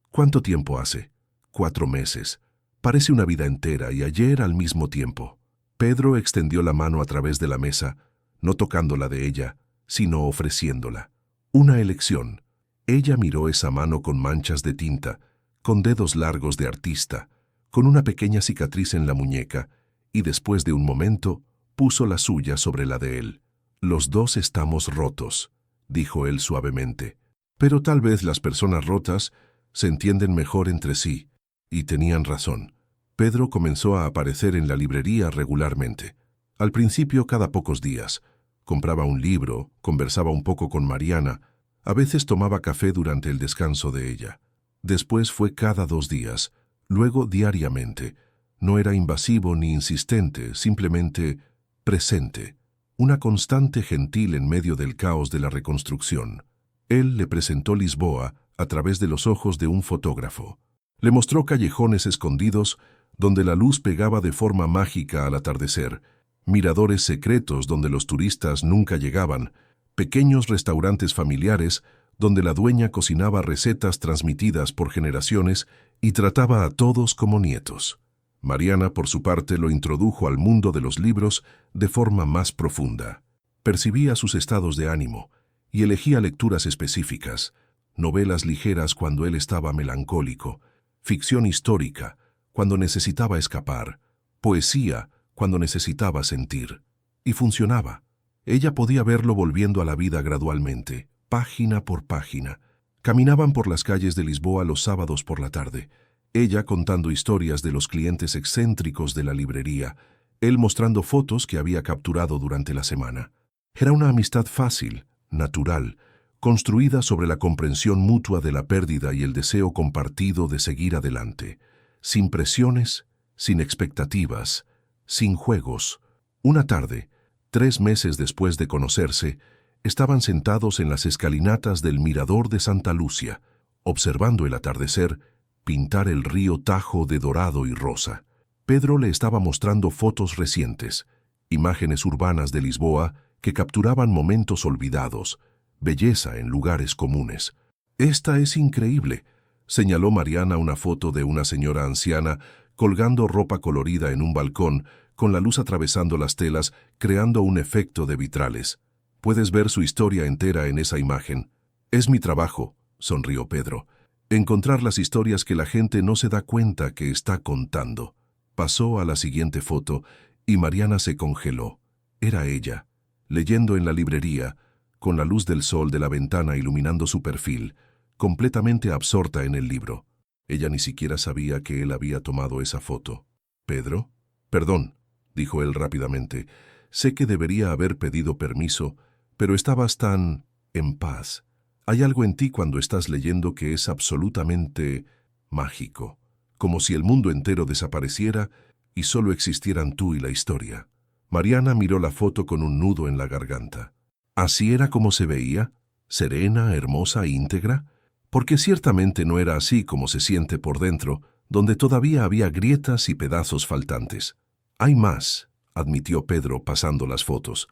¿Cuánto tiempo hace? 4 meses. Parece una vida entera y ayer al mismo tiempo. Pedro extendió la mano a través de la mesa, no tocando la de ella, sino ofreciéndola. Una elección. Ella miró esa mano con manchas de tinta, con dedos largos de artista, con una pequeña cicatriz en la muñeca, y después de un momento, puso la suya sobre la de él. Los dos estamos rotos, dijo él suavemente. Pero tal vez las personas rotas se entienden mejor entre sí, y tenían razón. Pedro comenzó a aparecer en la librería regularmente. Al principio cada pocos días. Compraba un libro, conversaba un poco con Mariana, a veces tomaba café durante el descanso de ella. Después fue cada 2 días, luego diariamente. No era invasivo ni insistente, simplemente presente. Una constante gentil en medio del caos de la reconstrucción. Él le presentó Lisboa a través de los ojos de un fotógrafo. Le mostró callejones escondidos donde la luz pegaba de forma mágica al atardecer, miradores secretos donde los turistas nunca llegaban, pequeños restaurantes familiares donde la dueña cocinaba recetas transmitidas por generaciones y trataba a todos como nietos. Mariana, por su parte, lo introdujo al mundo de los libros de forma más profunda. Percibía sus estados de ánimo y elegía lecturas específicas, novelas ligeras cuando él estaba melancólico, ficción histórica cuando necesitaba escapar, poesía cuando necesitaba sentir. Y funcionaba. Ella podía verlo volviendo a la vida gradualmente, página por página. Caminaban por las calles de Lisboa los sábados por la tarde, ella contando historias de los clientes excéntricos de la librería, él mostrando fotos que había capturado durante la semana. Era una amistad fácil, natural, construida sobre la comprensión mutua de la pérdida y el deseo compartido de seguir adelante, sin presiones, sin expectativas, sin juegos. Una tarde, 3 meses después de conocerse, estaban sentados en las escalinatas del Mirador de Santa Lucia, observando el atardecer pintar el río Tajo de dorado y rosa. Pedro le estaba mostrando fotos recientes, imágenes urbanas de Lisboa que capturaban momentos olvidados, belleza en lugares comunes. «Esta es increíble», señaló Mariana una foto de una señora anciana colgando ropa colorida en un balcón, con la luz atravesando las telas, creando un efecto de vitrales. «Puedes ver su historia entera en esa imagen». «Es mi trabajo», sonrió Pedro. «Encontrar las historias que la gente no se da cuenta que está contando». Pasó a la siguiente foto y Mariana se congeló. Era ella, leyendo en la librería, con la luz del sol de la ventana iluminando su perfil, completamente absorta en el libro. Ella ni siquiera sabía que él había tomado esa foto. «¿Pedro?» «Perdón», dijo él rápidamente. «Sé que debería haber pedido permiso, pero estabas tan en paz. Hay algo en ti cuando estás leyendo que es absolutamente mágico, como si el mundo entero desapareciera y solo existieran tú y la historia». Mariana miró la foto con un nudo en la garganta. ¿Así era como se veía? ¿Serena, hermosa, íntegra? porque ciertamente no era así como se siente por dentro, donde todavía había grietas y pedazos faltantes. Hay más, admitió Pedro pasando las fotos.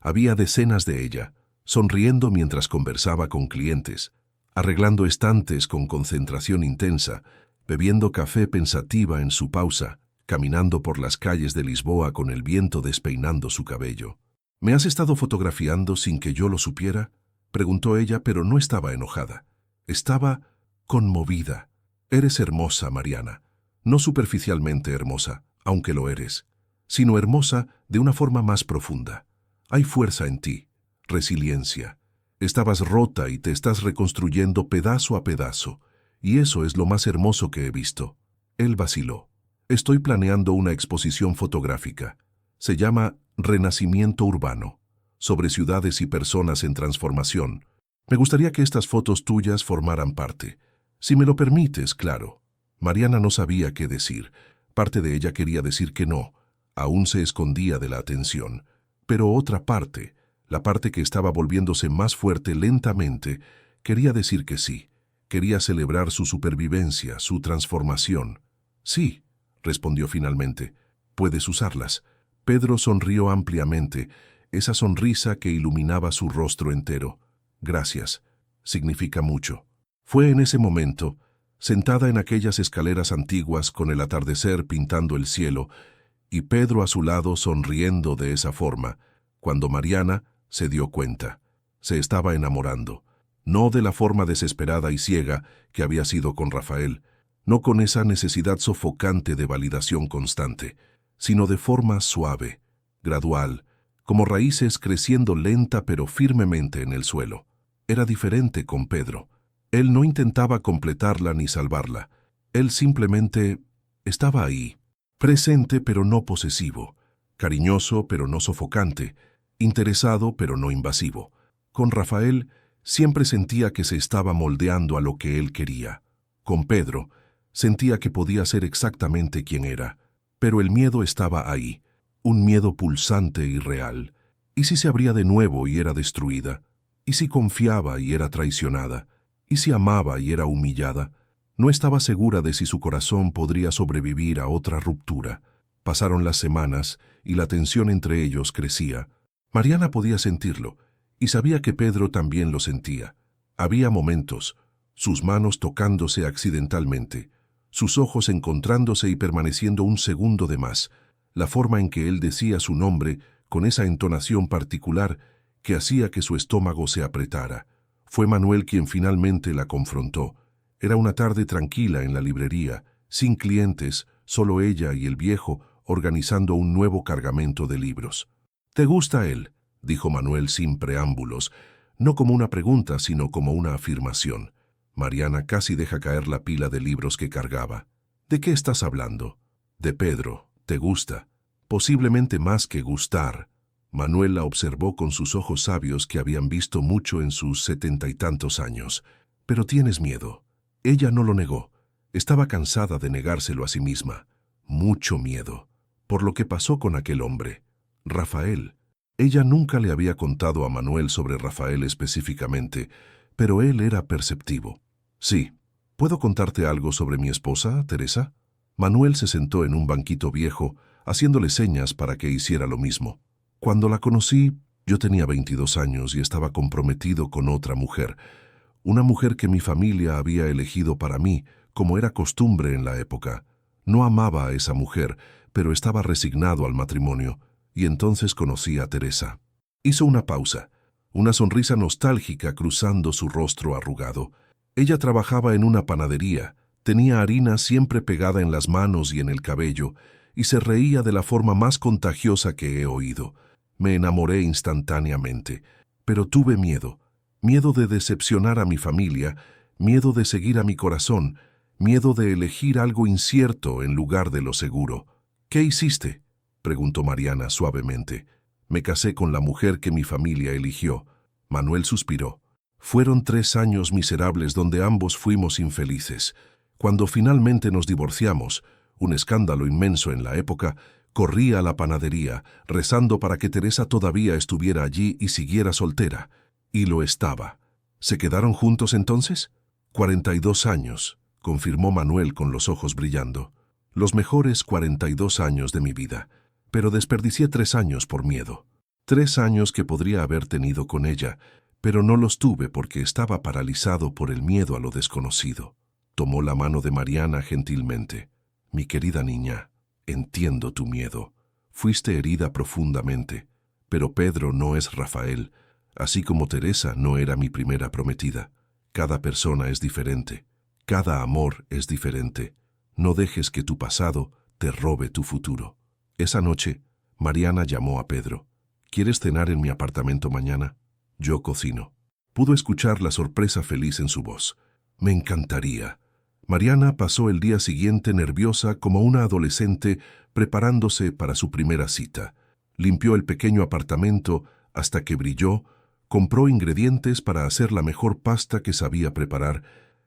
Había decenas de ella, sonriendo mientras conversaba con clientes, arreglando estantes con concentración intensa, bebiendo café pensativa en su pausa, caminando por las calles de Lisboa con el viento despeinando su cabello. ¿Me has estado fotografiando sin que yo lo supiera?, preguntó ella, pero no estaba enojada. Estaba conmovida. Eres hermosa, Mariana. No superficialmente hermosa, aunque lo eres, sino hermosa de una forma más profunda. Hay fuerza en ti, resiliencia. Estabas rota y te estás reconstruyendo pedazo a pedazo, y eso es lo más hermoso que he visto. Él vaciló. Estoy planeando una exposición fotográfica. Se llama Renacimiento Urbano, sobre ciudades y personas en transformación. Me gustaría que estas fotos tuyas formaran parte. Si me lo permites, claro. Mariana no sabía qué decir. Parte de ella quería decir que no. Aún se escondía de la atención. Pero otra parte, la parte que estaba volviéndose más fuerte lentamente, quería decir que sí. Quería celebrar su supervivencia, su transformación. Sí, respondió finalmente. Puedes usarlas. Pedro sonrió ampliamente, esa sonrisa que iluminaba su rostro entero. Gracias. Significa mucho. Fue en ese momento, sentada en aquellas escaleras antiguas con el atardecer pintando el cielo, y Pedro a su lado sonriendo de esa forma, cuando Mariana se dio cuenta. Se estaba enamorando, no de la forma desesperada y ciega que había sido con Rafael, no con esa necesidad sofocante de validación constante, sino de forma suave, gradual, como raíces creciendo lenta pero firmemente en el suelo. Era diferente con Pedro. Él no intentaba completarla ni salvarla. Él simplemente estaba ahí, presente pero no posesivo, cariñoso pero no sofocante, interesado pero no invasivo. Con Rafael siempre sentía que se estaba moldeando a lo que él quería. Con Pedro sentía que podía ser exactamente quien era, pero el miedo estaba ahí, un miedo pulsante y real. ¿Y si se abría de nuevo y era destruida? ¿Y si confiaba y era traicionada? ¿Y si amaba y era humillada? No estaba segura de si su corazón podría sobrevivir a otra ruptura. Pasaron las semanas y la tensión entre ellos crecía. Mariana podía sentirlo, y sabía que Pedro también lo sentía. Había momentos, sus manos tocándose accidentalmente, sus ojos encontrándose y permaneciendo un segundo de más, la forma en que él decía su nombre con esa entonación particular que hacía que su estómago se apretara. Fue Manuel quien finalmente la confrontó. Era una tarde tranquila en la librería, sin clientes, solo ella y el viejo organizando un nuevo cargamento de libros. «¿Te gusta él?», dijo Manuel sin preámbulos, no como una pregunta, sino como una afirmación. Mariana casi deja caer la pila de libros que cargaba. «¿De qué estás hablando?» «De Pedro. ¿Te gusta?» «Posiblemente más que gustar». Manuel la observó con sus ojos sabios que habían visto mucho en sus 70 y tantos años. «Pero tienes miedo». Ella no lo negó. Estaba cansada de negárselo a sí misma. Mucho miedo. Por lo que pasó con aquel hombre. Rafael. Ella nunca le había contado a Manuel sobre Rafael específicamente, pero él era perceptivo. «Sí. ¿Puedo contarte algo sobre mi esposa, Teresa?» Manuel se sentó en un banquito viejo, haciéndole señas para que hiciera lo mismo. «Cuando la conocí, yo tenía 22 años y estaba comprometido con otra mujer. Una mujer que mi familia había elegido para mí, como era costumbre en la época. No amaba a esa mujer, pero estaba resignado al matrimonio, y entonces conocí a Teresa». Hizo una pausa, una sonrisa nostálgica cruzando su rostro arrugado. Ella trabajaba en una panadería, tenía harina siempre pegada en las manos y en el cabello, y se reía de la forma más contagiosa que he oído. Me enamoré instantáneamente, pero tuve miedo. Miedo de decepcionar a mi familia, miedo de seguir a mi corazón, miedo de elegir algo incierto en lugar de lo seguro. «¿Qué hiciste?», preguntó Mariana suavemente. «Me casé con la mujer que mi familia eligió». Manuel suspiró. «Fueron 3 años miserables donde ambos fuimos infelices. Cuando finalmente nos divorciamos, un escándalo inmenso en la época, corrí a la panadería, rezando para que Teresa todavía estuviera allí y siguiera soltera. Y lo estaba». «¿Se quedaron juntos entonces?». 42 años, confirmó Manuel con los ojos brillando. Los mejores 42 años de mi vida, pero desperdicié 3 años por miedo. 3 años que podría haber tenido con ella, pero no los tuve porque estaba paralizado por el miedo a lo desconocido. Tomó la mano de Mariana gentilmente. Mi querida niña, entiendo tu miedo. Fuiste herida profundamente, pero Pedro no es Rafael, así como Teresa no era mi primera prometida. Cada persona es diferente, cada amor es diferente. No dejes que tu pasado te robe tu futuro. Esa noche, Mariana llamó a Pedro. ¿Quieres cenar en mi apartamento mañana? Yo cocino. Pudo escuchar la sorpresa feliz en su voz. Me encantaría. Mariana pasó el día siguiente nerviosa como una adolescente preparándose para su primera cita. Limpió el pequeño apartamento hasta que brilló, compró ingredientes para hacer la mejor pasta que sabía preparar,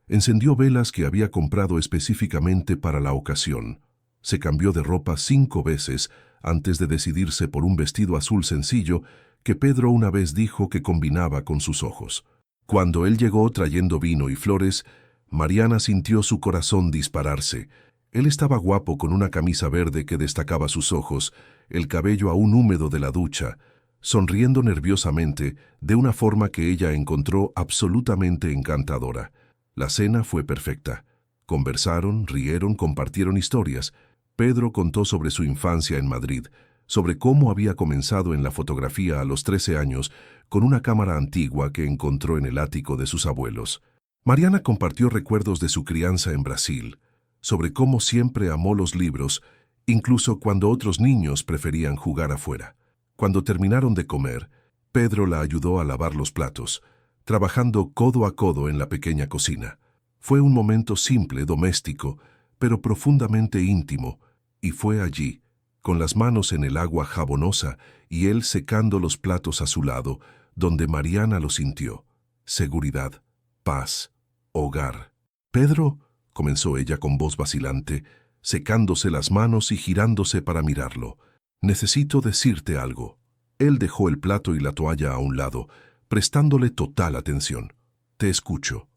encendió velas que había comprado específicamente para la ocasión. Se cambió de ropa 5 veces antes de decidirse por un vestido azul sencillo que Pedro una vez dijo que combinaba con sus ojos. Cuando él llegó trayendo vino y flores, Mariana sintió su corazón dispararse. Él estaba guapo con una camisa verde que destacaba sus ojos, el cabello aún húmedo de la ducha, sonriendo nerviosamente de una forma que ella encontró absolutamente encantadora. La cena fue perfecta. Conversaron, rieron, compartieron historias. Pedro contó sobre su infancia en Madrid, sobre cómo había comenzado en la fotografía a los 13 años con una cámara antigua que encontró en el ático de sus abuelos. Mariana compartió recuerdos de su crianza en Brasil, sobre cómo siempre amó los libros, incluso cuando otros niños preferían jugar afuera. Cuando terminaron de comer, Pedro la ayudó a lavar los platos, trabajando codo a codo en la pequeña cocina. Fue un momento simple, doméstico, pero profundamente íntimo, y fue allí, con las manos en el agua jabonosa y él secando los platos a su lado, donde Mariana lo sintió. Seguridad, paz, hogar. Pedro, comenzó ella con voz vacilante, secándose las manos y girándose para mirarlo. Necesito decirte algo. Él dejó el plato y la toalla a un lado, prestándole total atención. Te escucho.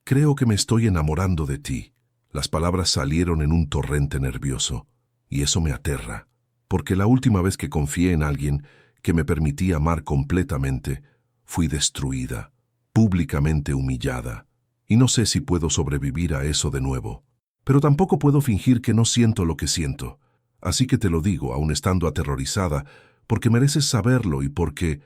Creo que me estoy enamorando de ti. Las palabras salieron en un torrente nervioso. Y eso me aterra, porque la última vez que confié en alguien que me permitía amar completamente, fui destruida, públicamente humillada. Y no sé si puedo sobrevivir a eso de nuevo. Pero tampoco puedo fingir que no siento lo que siento. Así que te lo digo, aun estando aterrorizada, porque mereces saberlo y porque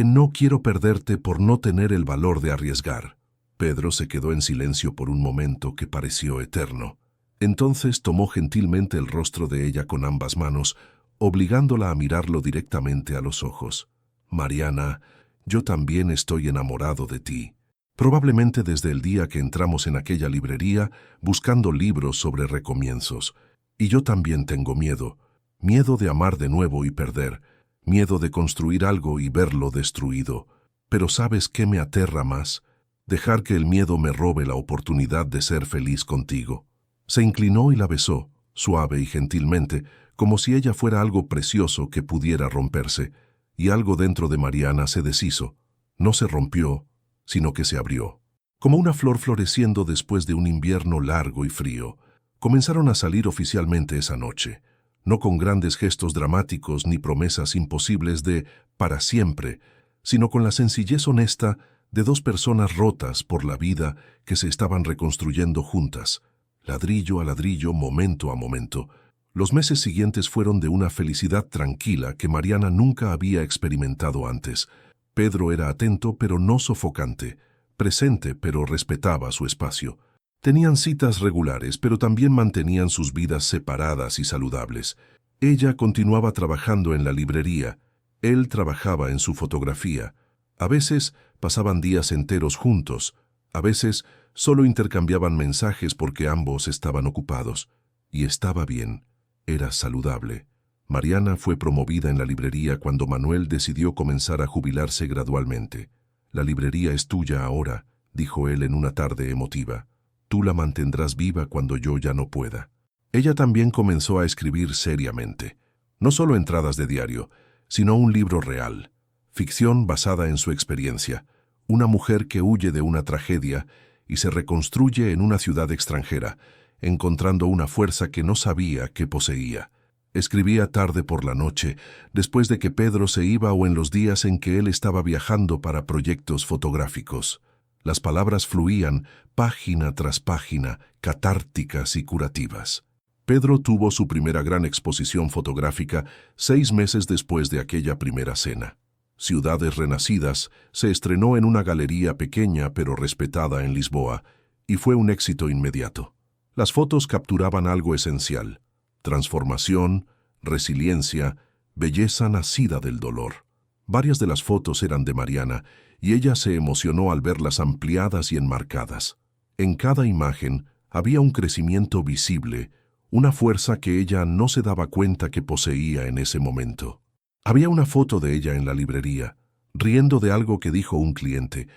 no quiero perderte por no tener el valor de arriesgar. Pedro se quedó en silencio por un momento que pareció eterno. Entonces tomó gentilmente el rostro de ella con ambas manos, obligándola a mirarlo directamente a los ojos. Mariana, yo también estoy enamorado de ti. Probablemente desde el día que entramos en aquella librería buscando libros sobre recomienzos. Y yo también tengo miedo. Miedo de amar de nuevo y perder. Miedo de construir algo y verlo destruido. Pero ¿sabes qué me aterra más? Dejar que el miedo me robe la oportunidad de ser feliz contigo. Se inclinó y la besó, suave y gentilmente, como si ella fuera algo precioso que pudiera romperse, y algo dentro de Mariana se deshizo. No se rompió, sino que se abrió. Como una flor floreciendo después de un invierno largo y frío. Comenzaron a salir oficialmente esa noche, no con grandes gestos dramáticos ni promesas imposibles de para siempre, sino con la sencillez honesta de dos personas rotas por la vida que se estaban reconstruyendo juntas, ladrillo a ladrillo, momento a momento. Los meses siguientes fueron de una felicidad tranquila que Mariana nunca había experimentado antes. Pedro era atento pero no sofocante, presente pero respetaba su espacio. Tenían citas regulares, pero también mantenían sus vidas separadas y saludables. Ella continuaba trabajando en la librería, él trabajaba en su fotografía. A veces pasaban días enteros juntos, a veces solo intercambiaban mensajes porque ambos estaban ocupados. Y estaba bien, era saludable. Mariana fue promovida en la librería cuando Manuel decidió comenzar a jubilarse gradualmente. La librería es tuya ahora, dijo él en una tarde emotiva. Tú la mantendrás viva cuando yo ya no pueda. Ella también comenzó a escribir seriamente. No solo entradas de diario, sino un libro real. Ficción basada en su experiencia. una mujer que huye de una tragedia y se reconstruye en una ciudad extranjera, encontrando una fuerza que no sabía que poseía. Escribía tarde por la noche, después de que Pedro se iba o en los días en que él estaba viajando para proyectos fotográficos. Las palabras fluían, página tras página, catárticas y curativas. Pedro tuvo su primera gran exposición fotográfica 6 meses después de aquella primera cena. Ciudades Renacidas se estrenó en una galería pequeña pero respetada en Lisboa y fue un éxito inmediato. Las fotos capturaban algo esencial: transformación, resiliencia, belleza nacida del dolor. Varias de las fotos eran de Mariana y ella se emocionó al verlas ampliadas y enmarcadas. En cada imagen había un crecimiento visible, una fuerza que ella no se daba cuenta que poseía en ese momento. Había una foto de ella en la librería, riendo de algo que dijo un cliente,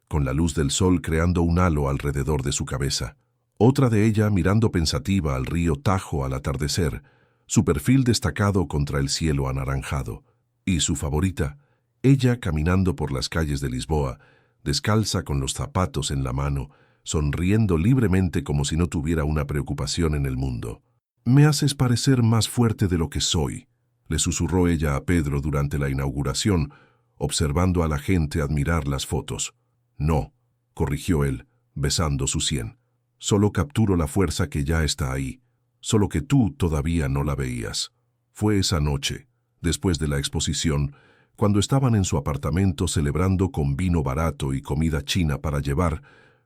con la luz del sol creando un halo alrededor de su cabeza. Otra de ella mirando pensativa al río Tajo al atardecer, su perfil destacado contra el cielo anaranjado. Y su favorita, ella caminando por las calles de Lisboa, descalza con los zapatos en la mano, sonriendo libremente como si no tuviera una preocupación en el mundo. «Me haces parecer más fuerte de lo que soy», le susurró ella a Pedro durante la inauguración, observando a la gente admirar las fotos. «No», corrigió él, besando su sien. «Solo capturo la fuerza que ya está ahí, solo que tú todavía no la veías». Fue esa noche, después de la exposición, cuando estaban en su apartamento celebrando con vino barato y comida china para llevar,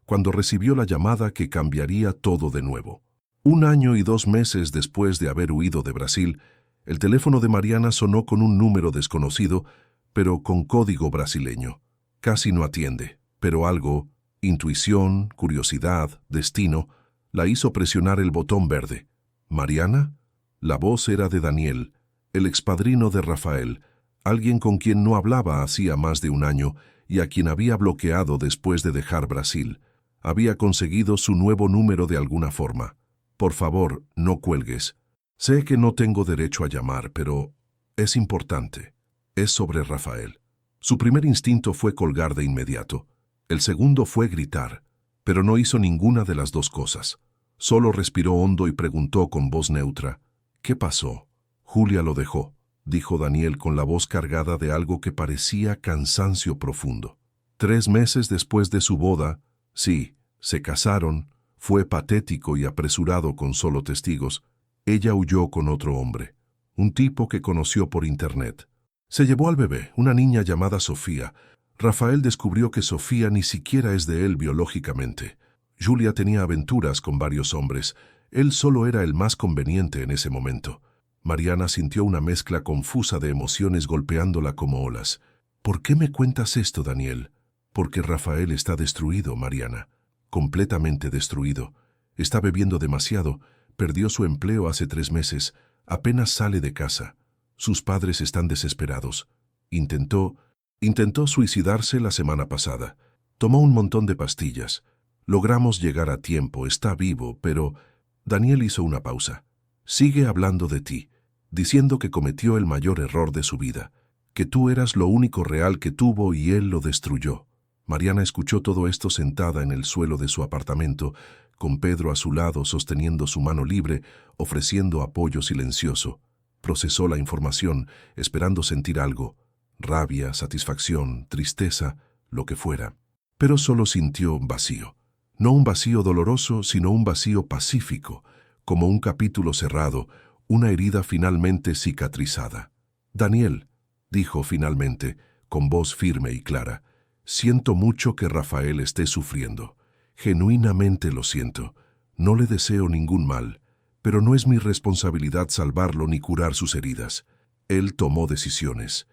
cuando recibió la llamada que cambiaría todo de nuevo. 1 año y 2 meses después de haber huido de Brasil, el teléfono de Mariana sonó con un número desconocido, pero con código brasileño. Casi no atiende, pero algo, intuición, curiosidad, destino, la hizo presionar el botón verde. ¿Mariana? La voz era de Daniel, el expadrino de Rafael, alguien con quien no hablaba hacía más de 1 año y a quien había bloqueado después de dejar Brasil. Había conseguido su nuevo número de alguna forma. «Por favor, no cuelgues. Sé que no tengo derecho a llamar, pero es importante. Es sobre Rafael». Su primer instinto fue colgar de inmediato. El segundo fue gritar, pero no hizo ninguna de las dos cosas. Solo respiró hondo y preguntó con voz neutra: «¿Qué pasó?» «Julia lo dejó», dijo Daniel con la voz cargada de algo que parecía cansancio profundo. 3 meses después de su boda, sí, se casaron, fue patético y apresurado con solo testigos. Ella huyó con otro hombre, un tipo que conoció por internet. Se llevó al bebé, una niña llamada Sofía. Rafael descubrió que Sofía ni siquiera es de él biológicamente. Julia tenía aventuras con varios hombres. Él solo era el más conveniente en ese momento. Mariana sintió una mezcla confusa de emociones golpeándola como olas. «¿Por qué me cuentas esto, Daniel?» «Porque Rafael está destruido, Mariana. Completamente destruido. Está bebiendo demasiado. Perdió su empleo hace 3 meses. Apenas sale de casa. Sus padres están desesperados. Intentó suicidarse la semana pasada. Tomó un montón de pastillas. Logramos llegar a tiempo, está vivo, pero...» Daniel hizo una pausa. «Sigue hablando de ti, diciendo que cometió el mayor error de su vida, que tú eras lo único real que tuvo y él lo destruyó». Mariana escuchó todo esto sentada en el suelo de su apartamento, con Pedro a su lado sosteniendo su mano libre, ofreciendo apoyo silencioso. Procesó la información, esperando sentir algo: rabia, satisfacción, tristeza, lo que fuera. Pero solo sintió vacío. No un vacío doloroso, sino un vacío pacífico, como un capítulo cerrado, una herida finalmente cicatrizada. «Daniel», dijo finalmente, con voz firme y clara, «siento mucho que Rafael esté sufriendo. Genuinamente lo siento. No le deseo ningún mal, pero no es mi responsabilidad salvarlo ni curar sus heridas. Él tomó decisiones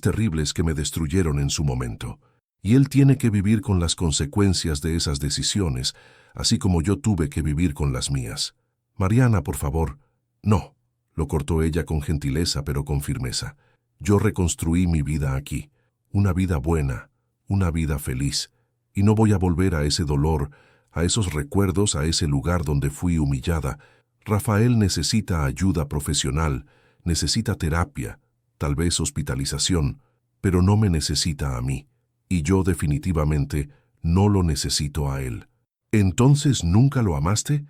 terribles que me destruyeron en su momento. Y él tiene que vivir con las consecuencias de esas decisiones, así como yo tuve que vivir con las mías. Mariana, por favor». «No», lo cortó ella con gentileza pero con firmeza. «Yo reconstruí mi vida aquí, una vida buena, una vida feliz, y no voy a volver a ese dolor, a esos recuerdos, a ese lugar donde fui humillada. Rafael necesita ayuda profesional, necesita terapia, tal vez hospitalización, pero no me necesita a mí. y yo definitivamente no lo necesito a él. ¿Entonces nunca lo amaste?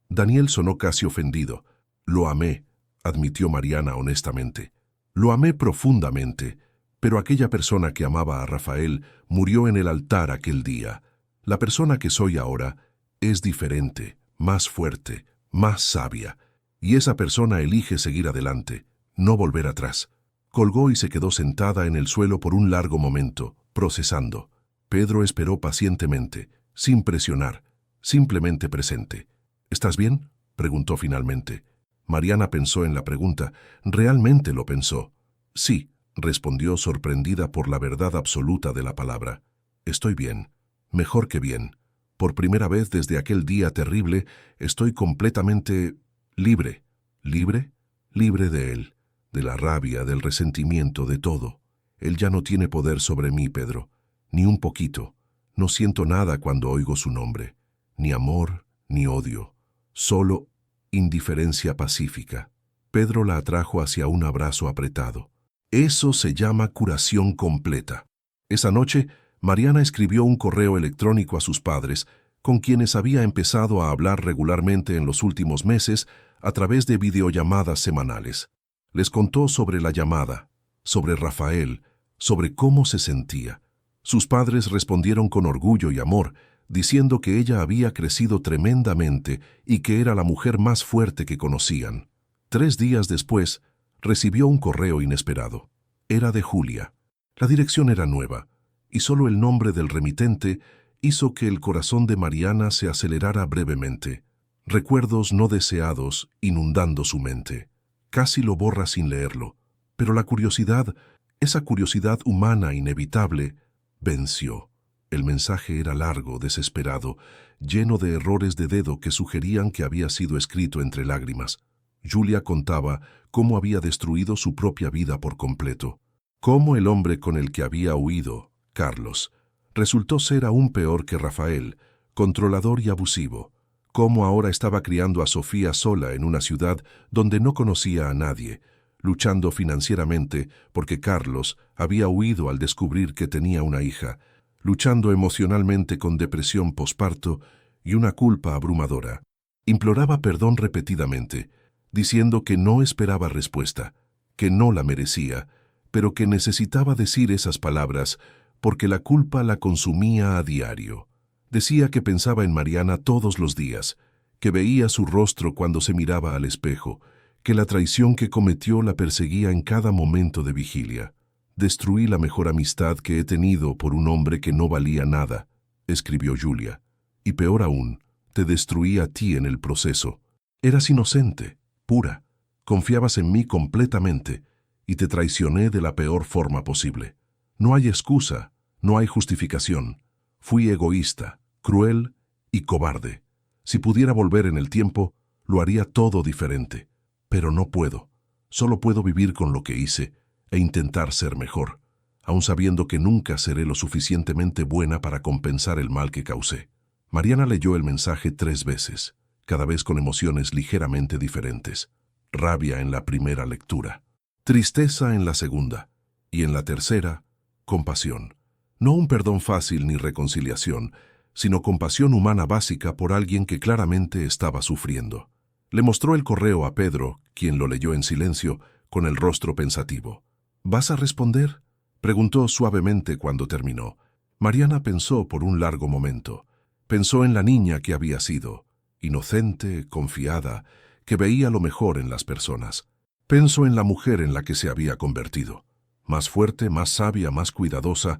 Daniel sonó casi ofendido. Lo amé, admitió Mariana honestamente. Lo amé profundamente, pero aquella persona que amaba a Rafael murió en el altar aquel día. La persona que soy ahora es diferente, más fuerte, más sabia, y esa persona elige seguir adelante, no volver atrás. Colgó y se quedó sentada en el suelo por un largo momento, procesando. Pedro esperó pacientemente, sin presionar, simplemente presente. ¿Estás bien?, preguntó finalmente. Mariana pensó en la pregunta. Realmente lo pensó. Sí, respondió sorprendida por la verdad absoluta de la palabra. Estoy bien, mejor que bien. Por primera vez desde aquel día terrible, estoy completamente libre. ¿Libre? Libre de él, de la rabia, del resentimiento, de todo. Él ya no tiene poder sobre mí, Pedro, ni un poquito. No siento nada cuando oigo su nombre, ni amor, ni odio, solo indiferencia pacífica. Pedro la atrajo hacia un abrazo apretado. Eso se llama curación completa. Esa noche, Mariana escribió un correo electrónico a sus padres, con quienes había empezado a hablar regularmente en los últimos meses a través de videollamadas semanales. Les contó sobre la llamada, sobre Rafael, sobre cómo se sentía. Sus padres respondieron con orgullo y amor, diciendo que ella había crecido tremendamente y que era la mujer más fuerte que conocían. 3 días después, recibió un correo inesperado. Era de Julia. La dirección era nueva, y solo el nombre del remitente hizo que el corazón de Mariana se acelerara brevemente. Recuerdos no deseados inundando su mente. Casi lo borra sin leerlo, pero la curiosidad, esa curiosidad humana inevitable, venció. El mensaje era largo, desesperado, lleno de errores de dedo que sugerían que había sido escrito entre lágrimas. Julia contaba cómo había destruido su propia vida por completo, cómo el hombre con el que había huido, Carlos, resultó ser aún peor que Rafael, controlador y abusivo, cómo ahora estaba criando a Sofía sola en una ciudad donde no conocía a nadie, luchando financieramente porque Carlos había huido al descubrir que tenía una hija, luchando emocionalmente con depresión posparto y una culpa abrumadora. Imploraba perdón repetidamente, diciendo que no esperaba respuesta, que no la merecía, pero que necesitaba decir esas palabras porque la culpa la consumía a diario. Decía que pensaba en Mariana todos los días, que veía su rostro cuando se miraba al espejo, que la traición que cometió la perseguía en cada momento de vigilia. «Destruí la mejor amistad que he tenido por un hombre que no valía nada», escribió Julia. «Y peor aún, te destruí a ti en el proceso. Eras inocente, pura, confiabas en mí completamente y te traicioné de la peor forma posible. No hay excusa, no hay justificación. Fui egoísta, cruel y cobarde. Si pudiera volver en el tiempo, lo haría todo diferente. Pero no puedo. Solo puedo vivir con lo que hice e intentar ser mejor, aun sabiendo que nunca seré lo suficientemente buena para compensar el mal que causé». Mariana leyó el mensaje 3 veces, cada vez con emociones ligeramente diferentes. Rabia en la primera lectura, tristeza en la segunda, y en la tercera, compasión. No un perdón fácil ni reconciliación, sino compasión humana básica por alguien que claramente estaba sufriendo. Le mostró el correo a Pedro, quien lo leyó en silencio, con el rostro pensativo. «¿Vas a responder?», preguntó suavemente cuando terminó. Mariana pensó por un largo momento. Pensó en la niña que había sido, inocente, confiada, que veía lo mejor en las personas. Pensó en la mujer en la que se había convertido. Más fuerte, más sabia, más cuidadosa,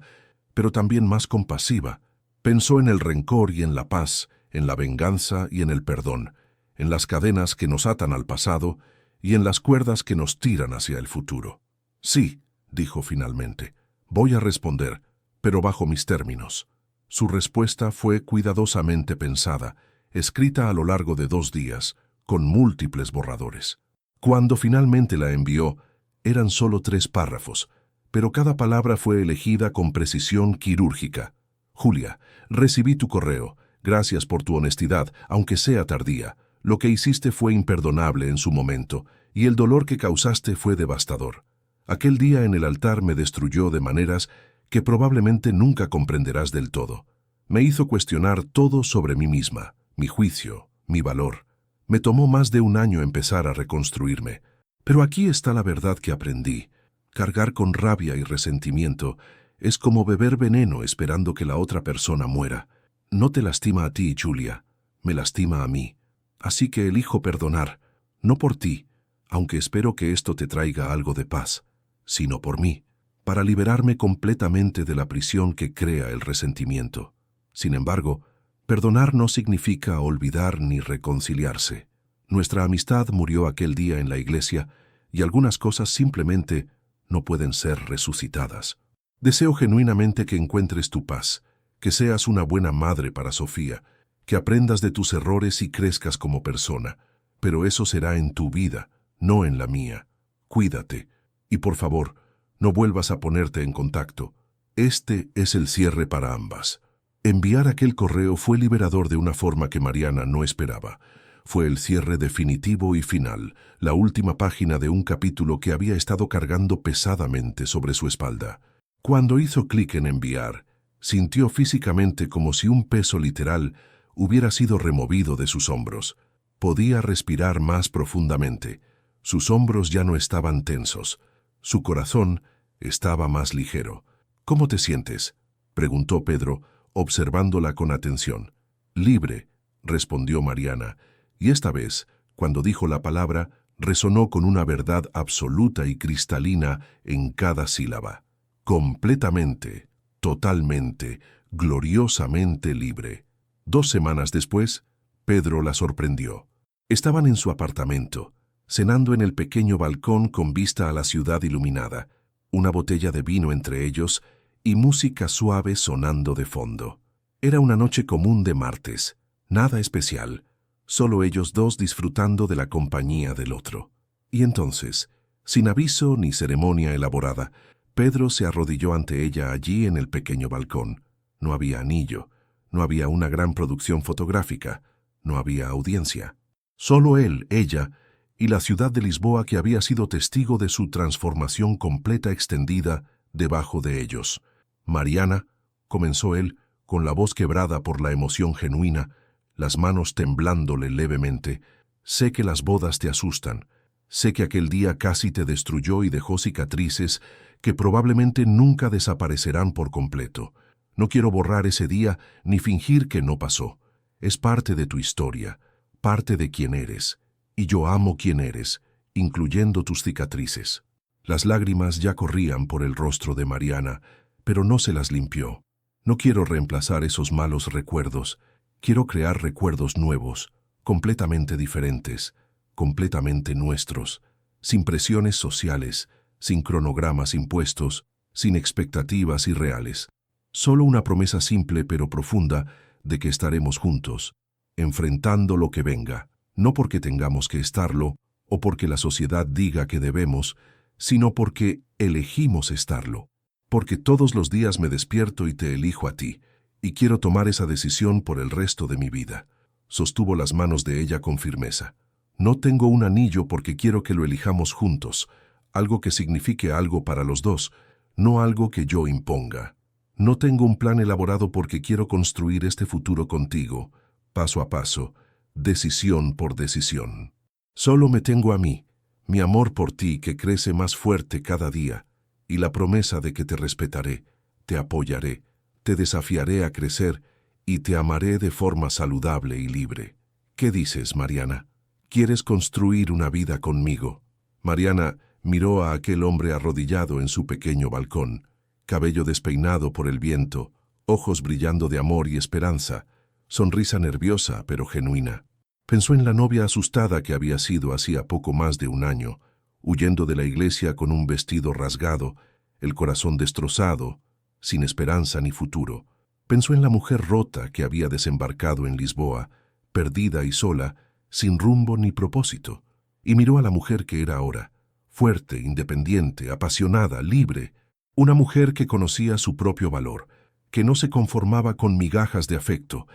pero también más compasiva. Pensó en el rencor y en la paz, en la venganza y en el perdón, en las cadenas que nos atan al pasado y en las cuerdas que nos tiran hacia el futuro. «Sí», dijo finalmente, «voy a responder, pero bajo mis términos». Su respuesta fue cuidadosamente pensada, escrita a lo largo de 2 días, con múltiples borradores. Cuando finalmente la envió, eran solo 3 párrafos, pero cada palabra fue elegida con precisión quirúrgica. «Julia, recibí tu correo. Gracias por tu honestidad, aunque sea tardía. Lo que hiciste fue imperdonable en su momento, y el dolor que causaste fue devastador. Aquel día en el altar me destruyó de maneras que probablemente nunca comprenderás del todo. Me hizo cuestionar todo sobre mí misma, mi juicio, mi valor. Me tomó más de un año empezar a reconstruirme. Pero aquí está la verdad que aprendí. Cargar con rabia y resentimiento es como beber veneno esperando que la otra persona muera. No te lastima a ti, Julia, me lastima a mí. Así que elijo perdonar, no por ti, aunque espero que esto te traiga algo de paz, sino por mí, para liberarme completamente de la prisión que crea el resentimiento. Sin embargo, perdonar no significa olvidar ni reconciliarse. Nuestra amistad murió aquel día en la iglesia y algunas cosas simplemente no pueden ser resucitadas. Deseo genuinamente que encuentres tu paz, que seas una buena madre para Sofía, que aprendas de tus errores y crezcas como persona, pero eso será en tu vida, no en la mía. Cuídate y por favor, no vuelvas a ponerte en contacto. Este es el cierre para ambas. Enviar aquel correo fue liberador de una forma que Mariana no esperaba. Fue el cierre definitivo y final, la última página de un capítulo que había estado cargando pesadamente sobre su espalda. Cuando hizo clic en enviar, sintió físicamente como si un peso literal hubiera sido removido de sus hombros. Podía respirar más profundamente. Sus hombros ya no estaban tensos. Su corazón estaba más ligero. ¿Cómo te sientes?, preguntó Pedro, observándola con atención. Libre, respondió Mariana, y esta vez, cuando dijo la palabra, resonó con una verdad absoluta y cristalina en cada sílaba. Completamente, totalmente, gloriosamente libre. 2 semanas después, Pedro la sorprendió. Estaban en su apartamento, cenando en el pequeño balcón con vista a la ciudad iluminada, una botella de vino entre ellos y música suave sonando de fondo. Era una noche común de martes, nada especial, solo ellos dos disfrutando de la compañía del otro. Y entonces, sin aviso ni ceremonia elaborada, Pedro se arrodilló ante ella allí en el pequeño balcón. No había anillo, no había una gran producción fotográfica, no había audiencia. Solo él, ella y la ciudad de Lisboa que había sido testigo de su transformación completa extendida debajo de ellos. Mariana, comenzó él, con la voz quebrada por la emoción genuina, las manos temblándole levemente, sé que las bodas te asustan, sé que aquel día casi te destruyó y dejó cicatrices que probablemente nunca desaparecerán por completo. No quiero borrar ese día ni fingir que no pasó. Es parte de tu historia, parte de quién eres, y yo amo quién eres, incluyendo tus cicatrices. Las lágrimas ya corrían por el rostro de Mariana, pero no se las limpió. No quiero reemplazar esos malos recuerdos, quiero crear recuerdos nuevos, completamente diferentes, completamente nuestros, sin presiones sociales, sin cronogramas impuestos, sin expectativas irreales. Solo una promesa simple pero profunda de que estaremos juntos, enfrentando lo que venga, no porque tengamos que estarlo o porque la sociedad diga que debemos, sino porque elegimos estarlo. Porque todos los días me despierto y te elijo a ti, y quiero tomar esa decisión por el resto de mi vida. Sostuvo las manos de ella con firmeza. No tengo un anillo porque quiero que lo elijamos juntos, algo que signifique algo para los dos, no algo que yo imponga. No tengo un plan elaborado porque quiero construir este futuro contigo, paso a paso, decisión por decisión. Solo me tengo a mí, mi amor por ti que crece más fuerte cada día, y la promesa de que te respetaré, te apoyaré, te desafiaré a crecer y te amaré de forma saludable y libre. ¿Qué dices, Mariana? ¿Quieres construir una vida conmigo? Mariana miró a aquel hombre arrodillado en su pequeño balcón, cabello despeinado por el viento, ojos brillando de amor y esperanza, sonrisa nerviosa pero genuina. Pensó en la novia asustada que había sido hacía poco más de un año, huyendo de la iglesia con un vestido rasgado, el corazón destrozado, sin esperanza ni futuro. Pensó en la mujer rota que había desembarcado en Lisboa, perdida y sola, sin rumbo ni propósito, y miró a la mujer que era ahora, fuerte, independiente, apasionada, libre, una mujer que conocía su propio valor, que no se conformaba con migajas de afecto,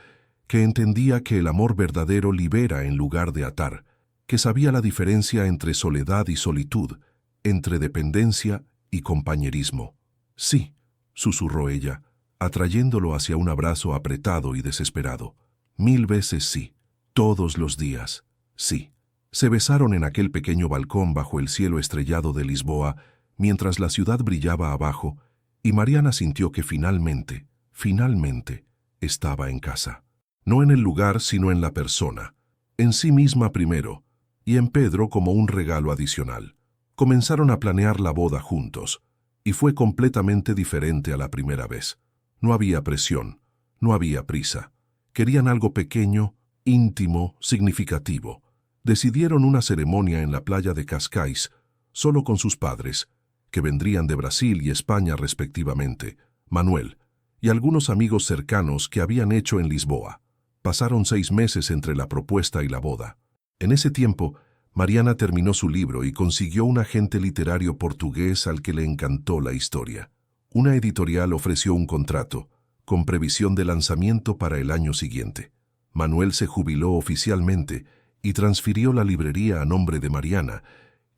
que entendía que el amor verdadero libera en lugar de atar, que sabía la diferencia entre soledad y solitud, entre dependencia y compañerismo. Sí, susurró ella, atrayéndolo hacia un abrazo apretado y desesperado. 1000 veces sí, todos los días, sí. Se besaron en aquel pequeño balcón bajo el cielo estrellado de Lisboa, mientras la ciudad brillaba abajo, y Mariana sintió que finalmente, estaba en casa. No en el lugar, sino en la persona. En sí misma primero, y en Pedro como un regalo adicional. Comenzaron a planear la boda juntos, y fue completamente diferente a la primera vez. No había presión, no había prisa. Querían algo pequeño, íntimo, significativo. Decidieron una ceremonia en la playa de Cascais, solo con sus padres, que vendrían de Brasil y España respectivamente, Manuel, y algunos amigos cercanos que habían hecho en Lisboa. Pasaron 6 meses entre la propuesta y la boda. En ese tiempo, Mariana terminó su libro y consiguió un agente literario portugués al que le encantó la historia. Una editorial ofreció un contrato, con previsión de lanzamiento para el año siguiente. Manuel se jubiló oficialmente y transfirió la librería a nombre de Mariana,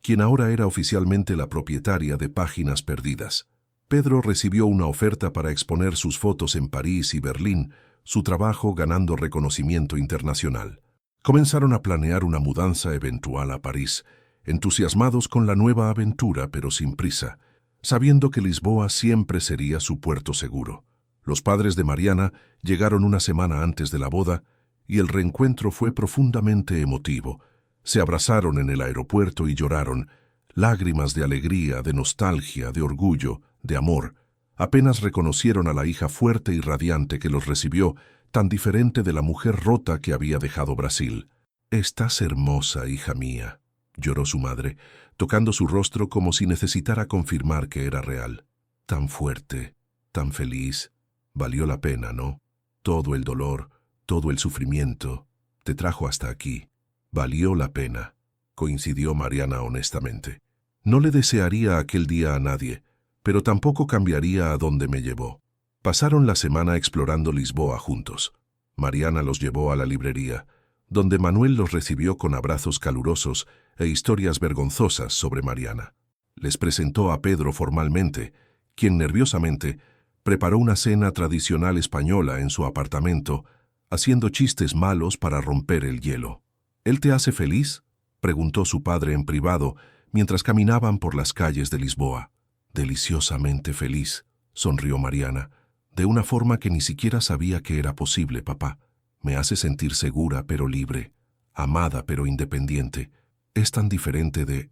quien ahora era oficialmente la propietaria de Páginas Perdidas. Pedro recibió una oferta para exponer sus fotos en París y Berlín, su trabajo ganando reconocimiento internacional. Comenzaron a planear una mudanza eventual a París, entusiasmados con la nueva aventura pero sin prisa, sabiendo que Lisboa siempre sería su puerto seguro. Los padres de Mariana llegaron una semana antes de la boda y el reencuentro fue profundamente emotivo. Se abrazaron en el aeropuerto y lloraron, lágrimas de alegría, de nostalgia, de orgullo, de amor. Apenas reconocieron a la hija fuerte y radiante que los recibió, tan diferente de la mujer rota que había dejado Brasil. «Estás hermosa, hija mía», lloró su madre, tocando su rostro como si necesitara confirmar que era real. «Tan fuerte, tan feliz. Valió la pena, ¿no? Todo el dolor, todo el sufrimiento, te trajo hasta aquí. Valió la pena», coincidió Mariana honestamente. «No le desearía aquel día a nadie, pero tampoco cambiaría a dónde me llevó». Pasaron la semana explorando Lisboa juntos. Mariana los llevó a la librería, donde Manuel los recibió con abrazos calurosos e historias vergonzosas sobre Mariana. Les presentó a Pedro formalmente, quien nerviosamente preparó una cena tradicional española en su apartamento, haciendo chistes malos para romper el hielo. «¿Él te hace feliz?», preguntó su padre en privado mientras caminaban por las calles de Lisboa. «Deliciosamente feliz», sonrió Mariana, de una forma que ni siquiera sabía que era posible, papá. «Me hace sentir segura pero libre, amada pero independiente. Es tan diferente de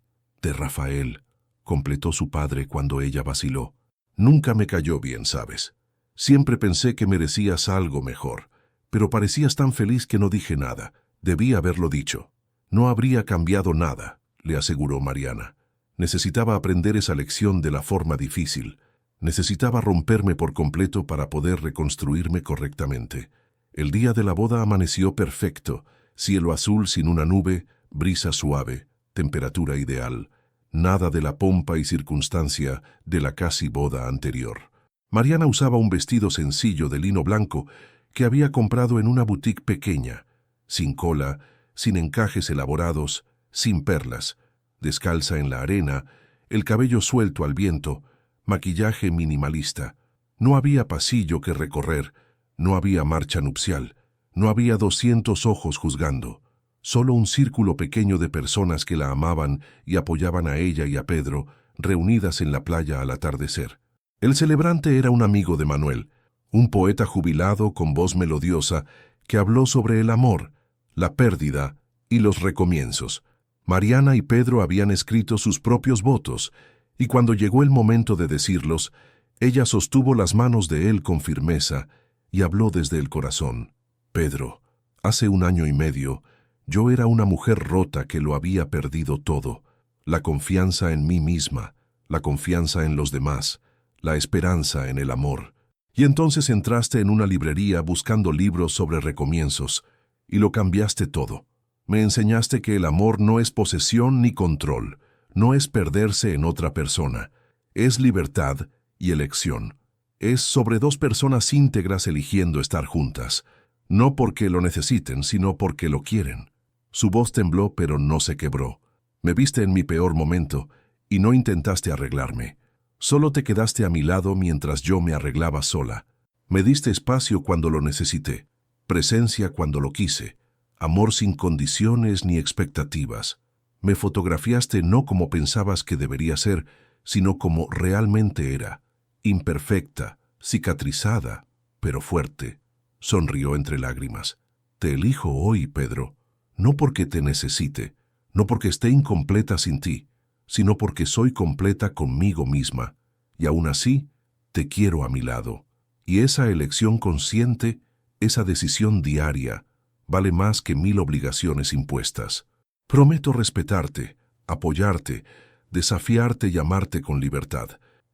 Rafael», completó su padre cuando ella vaciló. «Nunca me cayó bien, ¿sabes? Siempre pensé que merecías algo mejor, pero parecías tan feliz que no dije nada. Debí haberlo dicho». «No habría cambiado nada», le aseguró Mariana. «Necesitaba aprender esa lección de la forma difícil. Necesitaba romperme por completo para poder reconstruirme correctamente». El día de la boda amaneció perfecto, cielo azul sin una nube, brisa suave, temperatura ideal. Nada de la pompa y circunstancia de la casi boda anterior. Mariana usaba un vestido sencillo de lino blanco que había comprado en una boutique pequeña, sin cola, sin encajes elaborados, sin perlas, descalza en la arena, el cabello suelto al viento, maquillaje minimalista. No había pasillo que recorrer, no había marcha nupcial, no había 200 ojos juzgando, solo un círculo pequeño de personas que la amaban y apoyaban a ella y a Pedro, reunidas en la playa al atardecer. El celebrante era un amigo de Manuel, un poeta jubilado con voz melodiosa que habló sobre el amor, la pérdida y los recomienzos. Mariana y Pedro habían escrito sus propios votos, y cuando llegó el momento de decirlos, ella sostuvo las manos de él con firmeza y habló desde el corazón. «Pedro, hace 1 año y medio, yo era una mujer rota que lo había perdido todo. La confianza en mí misma, la confianza en los demás, la esperanza en el amor. Y entonces entraste en una librería buscando libros sobre recomienzos, y lo cambiaste todo. Me enseñaste que el amor no es posesión ni control, no es perderse en otra persona, es libertad y elección. Es sobre 2 personas íntegras eligiendo estar juntas, no porque lo necesiten, sino porque lo quieren». Su voz tembló, pero no se quebró. «Me viste en mi peor momento y no intentaste arreglarme. Solo te quedaste a mi lado mientras yo me arreglaba sola. Me diste espacio cuando lo necesité, presencia cuando lo quise, amor sin condiciones ni expectativas. Me fotografiaste no como pensabas que debería ser, sino como realmente era, imperfecta, cicatrizada, pero fuerte. Sonrió entre lágrimas. Te elijo hoy, Pedro, no porque te necesite, no porque esté incompleta sin ti, sino porque soy completa conmigo misma, y aún así te quiero a mi lado. Y esa elección consciente, esa decisión diaria, vale más que 1000 obligaciones impuestas. Prometo respetarte, apoyarte, desafiarte y amarte con libertad.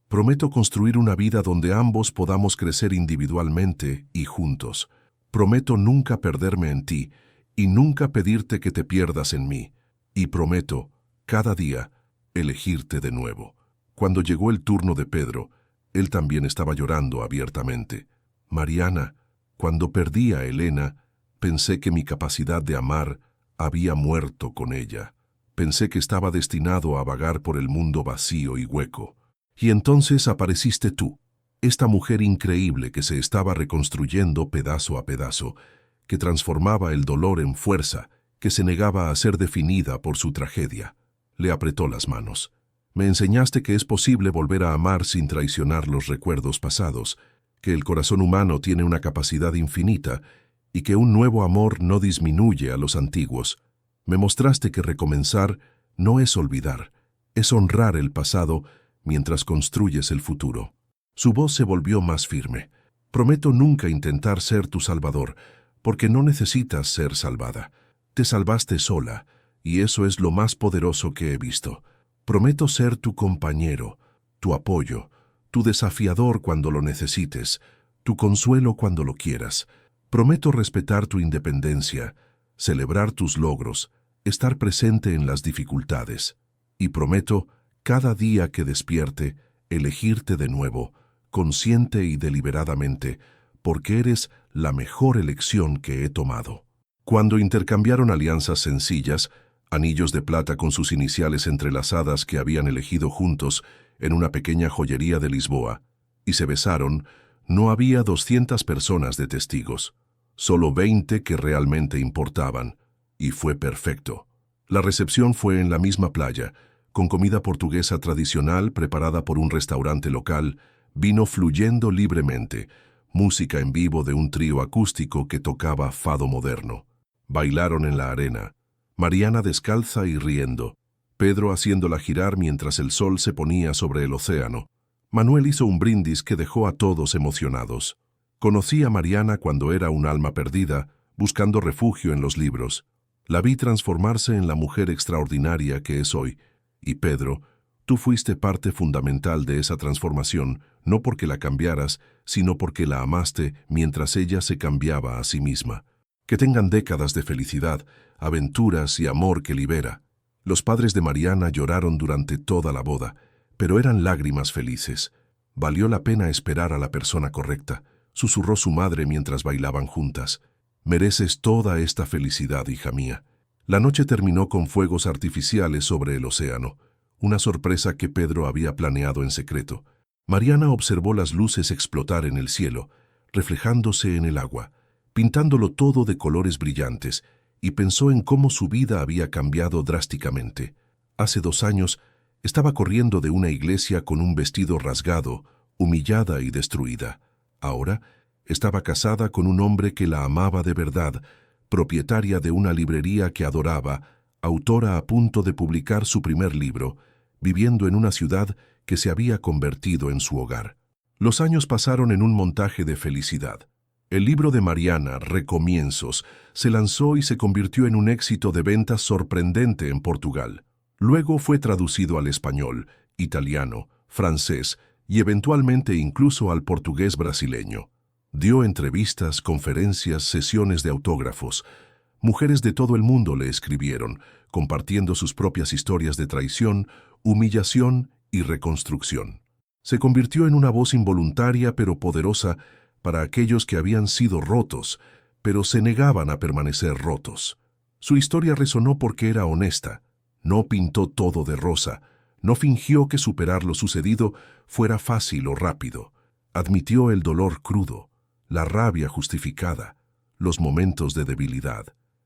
Prometo construir una vida donde ambos podamos crecer individualmente y juntos. Prometo nunca perderme en ti y nunca pedirte que te pierdas en mí. Y prometo, cada día, elegirte de nuevo. Cuando llegó el turno de Pedro, él también estaba llorando abiertamente. Mariana, cuando perdí a Elena, pensé que mi capacidad de amar había muerto con ella. Pensé que estaba destinado a vagar por el mundo vacío y hueco. Y entonces apareciste tú, esta mujer increíble que se estaba reconstruyendo pedazo a pedazo, que transformaba el dolor en fuerza, que se negaba a ser definida por su tragedia. Le apretó las manos. Me enseñaste que es posible volver a amar sin traicionar los recuerdos pasados, que el corazón humano tiene una capacidad infinita y que un nuevo amor no disminuye a los antiguos. Me mostraste que recomenzar no es olvidar, es honrar el pasado mientras construyes el futuro. Su voz se volvió más firme. Prometo nunca intentar ser tu salvador, porque no necesitas ser salvada. Te salvaste sola, y eso es lo más poderoso que he visto. Prometo ser tu compañero, tu apoyo, tu desafiador cuando lo necesites, tu consuelo cuando lo quieras. Prometo respetar tu independencia, celebrar tus logros, estar presente en las dificultades. Y prometo, cada día que despierte, elegirte de nuevo, consciente y deliberadamente, porque eres la mejor elección que he tomado. Cuando intercambiaron alianzas sencillas, anillos de plata con sus iniciales entrelazadas que habían elegido juntos en una pequeña joyería de Lisboa, y se besaron, no había 200 personas de testigos, solo 20 que realmente importaban, y fue perfecto. La recepción fue en la misma playa, con comida portuguesa tradicional preparada por un restaurante local, vino fluyendo libremente, música en vivo de un trío acústico que tocaba fado moderno. Bailaron en la arena, Mariana descalza y riendo, Pedro haciéndola girar mientras el sol se ponía sobre el océano. Manuel hizo un brindis que dejó a todos emocionados. Conocí a Mariana cuando era un alma perdida, buscando refugio en los libros. La vi transformarse en la mujer extraordinaria que es hoy. Y Pedro, tú fuiste parte fundamental de esa transformación, no porque la cambiaras, sino porque la amaste mientras ella se cambiaba a sí misma. Que tengan décadas de felicidad, aventuras y amor que libera. Los padres de Mariana lloraron durante toda la boda, pero eran lágrimas felices. Valió la pena esperar a la persona correcta, susurró su madre mientras bailaban juntas. Mereces toda esta felicidad, hija mía. La noche terminó con fuegos artificiales sobre el océano, una sorpresa que Pedro había planeado en secreto. Mariana observó las luces explotar en el cielo, reflejándose en el agua, pintándolo todo de colores brillantes, y pensó en cómo su vida había cambiado drásticamente. Hace 2 años, estaba corriendo de una iglesia con un vestido rasgado, humillada y destruida. Ahora, estaba casada con un hombre que la amaba de verdad, propietaria de una librería que adoraba, autora a punto de publicar su primer libro, viviendo en una ciudad que se había convertido en su hogar. Los años pasaron en un montaje de felicidad. El libro de Mariana, Recomienzos, se lanzó y se convirtió en un éxito de ventas sorprendente en Portugal. Luego fue traducido al español, italiano, francés y eventualmente incluso al portugués brasileño. Dio entrevistas, conferencias, sesiones de autógrafos. Mujeres de todo el mundo le escribieron, compartiendo sus propias historias de traición, humillación y reconstrucción. Se convirtió en una voz involuntaria pero poderosa para aquellos que habían sido rotos, pero se negaban a permanecer rotos. Su historia resonó porque era honesta. No pintó todo de rosa, No fingió que superar lo sucedido fuera fácil o rápido. Admitió el dolor crudo, la rabia justificada, los momentos de debilidad.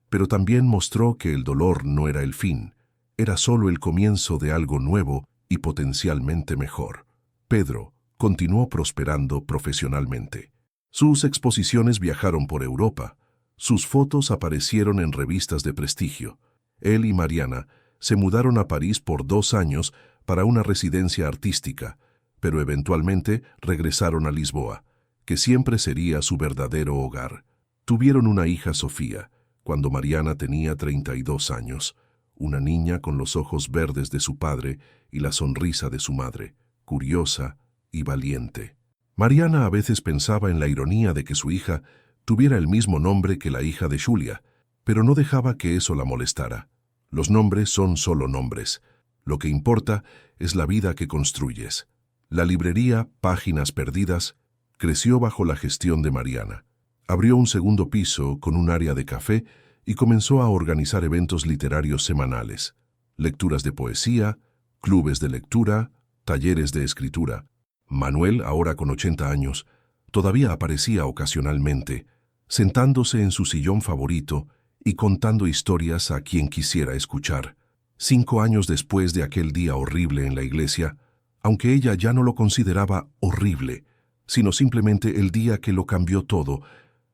Pero también mostró que el dolor no era el fin, era solo el comienzo de algo nuevo y potencialmente mejor. Pedro continuó prosperando profesionalmente. Sus exposiciones viajaron por Europa. Sus fotos aparecieron en revistas de prestigio. Él y Mariana se mudaron a París por 2 años para una residencia artística, pero eventualmente regresaron a Lisboa, que siempre sería su verdadero hogar. Tuvieron una hija, Sofía, cuando Mariana tenía 32 años, una niña con los ojos verdes de su padre y la sonrisa de su madre, curiosa y valiente. Mariana a veces pensaba en la ironía de que su hija tuviera el mismo nombre que la hija de Julia, pero no dejaba que eso la molestara. Los nombres son solo nombres. Lo que importa es la vida que construyes. La librería Páginas Perdidas creció bajo la gestión de Mariana. Abrió un segundo piso con un área de café y comenzó a organizar eventos literarios semanales, lecturas de poesía, clubes de lectura, talleres de escritura. Manuel, ahora con 80 años, todavía aparecía ocasionalmente, sentándose en su sillón favorito y contando historias a quien quisiera escuchar. 5 años después de aquel día horrible en la iglesia, aunque ella ya no lo consideraba horrible, sino simplemente el día que lo cambió todo,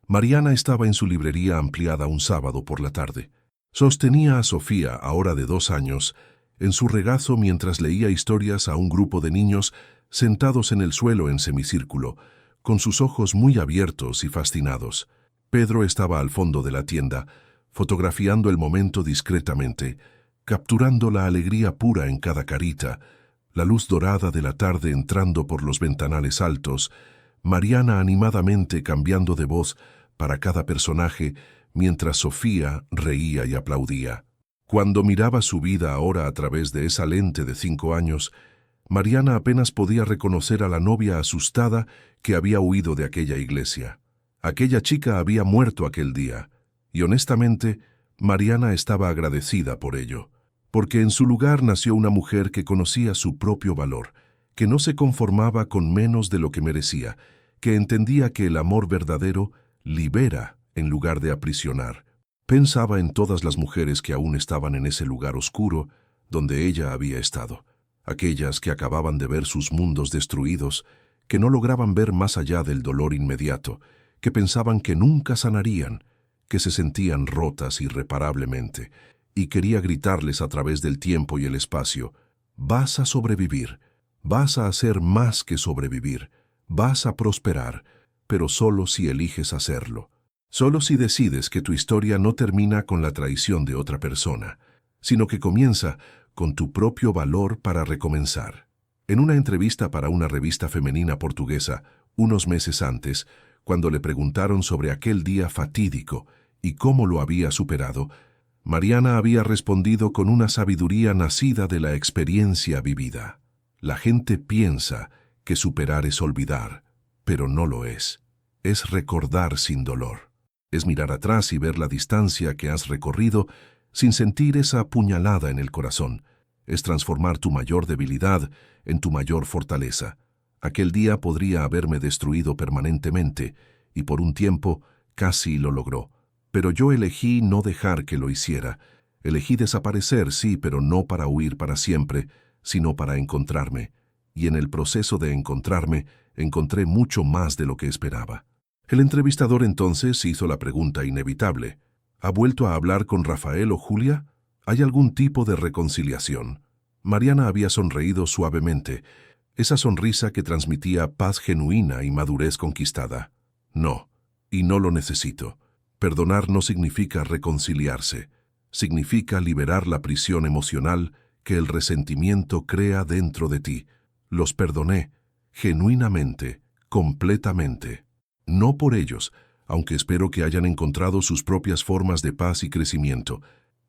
Mariana estaba en su librería ampliada un sábado por la tarde. Sostenía a Sofía, ahora de 2 años, en su regazo mientras leía historias a un grupo de niños sentados en el suelo en semicírculo, con sus ojos muy abiertos y fascinados. Pedro estaba al fondo de la tienda, fotografiando el momento discretamente, capturando la alegría pura en cada carita, la luz dorada de la tarde entrando por los ventanales altos, Mariana animadamente cambiando de voz para cada personaje, mientras Sofía reía y aplaudía. Cuando miraba su vida ahora a través de esa lente de 5 años, Mariana apenas podía reconocer a la novia asustada que había huido de aquella iglesia. Aquella chica había muerto aquel día, y honestamente, Mariana estaba agradecida por ello, porque en su lugar nació una mujer que conocía su propio valor, que no se conformaba con menos de lo que merecía, que entendía que el amor verdadero libera en lugar de aprisionar. Pensaba en todas las mujeres que aún estaban en ese lugar oscuro donde ella había estado, aquellas que acababan de ver sus mundos destruidos, que no lograban ver más allá del dolor inmediato, que pensaban que nunca sanarían, que se sentían rotas irreparablemente, y quería gritarles a través del tiempo y el espacio: vas a sobrevivir, vas a hacer más que sobrevivir, vas a prosperar, pero solo si eliges hacerlo. Solo si decides que tu historia no termina con la traición de otra persona, sino que comienza con tu propio valor para recomenzar. En una entrevista para una revista femenina portuguesa, unos meses antes, cuando le preguntaron sobre aquel día fatídico y cómo lo había superado, Mariana había respondido con una sabiduría nacida de la experiencia vivida. La gente piensa que superar es olvidar, pero no lo es. Es recordar sin dolor. Es mirar atrás y ver la distancia que has recorrido sin sentir esa puñalada en el corazón. Es transformar tu mayor debilidad en tu mayor fortaleza. Aquel día podría haberme destruido permanentemente, y por un tiempo casi lo logró. Pero yo elegí no dejar que lo hiciera. Elegí desaparecer, sí, pero no para huir para siempre, sino para encontrarme. Y en el proceso de encontrarme, encontré mucho más de lo que esperaba. El entrevistador entonces hizo la pregunta inevitable: ¿ha vuelto a hablar con Rafael o Julia? ¿Hay algún tipo de reconciliación? Mariana había sonreído suavemente, esa sonrisa que transmitía paz genuina y madurez conquistada. No, y no lo necesito. Perdonar no significa reconciliarse, significa liberar la prisión emocional que el resentimiento crea dentro de ti. Los perdoné, genuinamente, completamente. No por ellos, aunque espero que hayan encontrado sus propias formas de paz y crecimiento,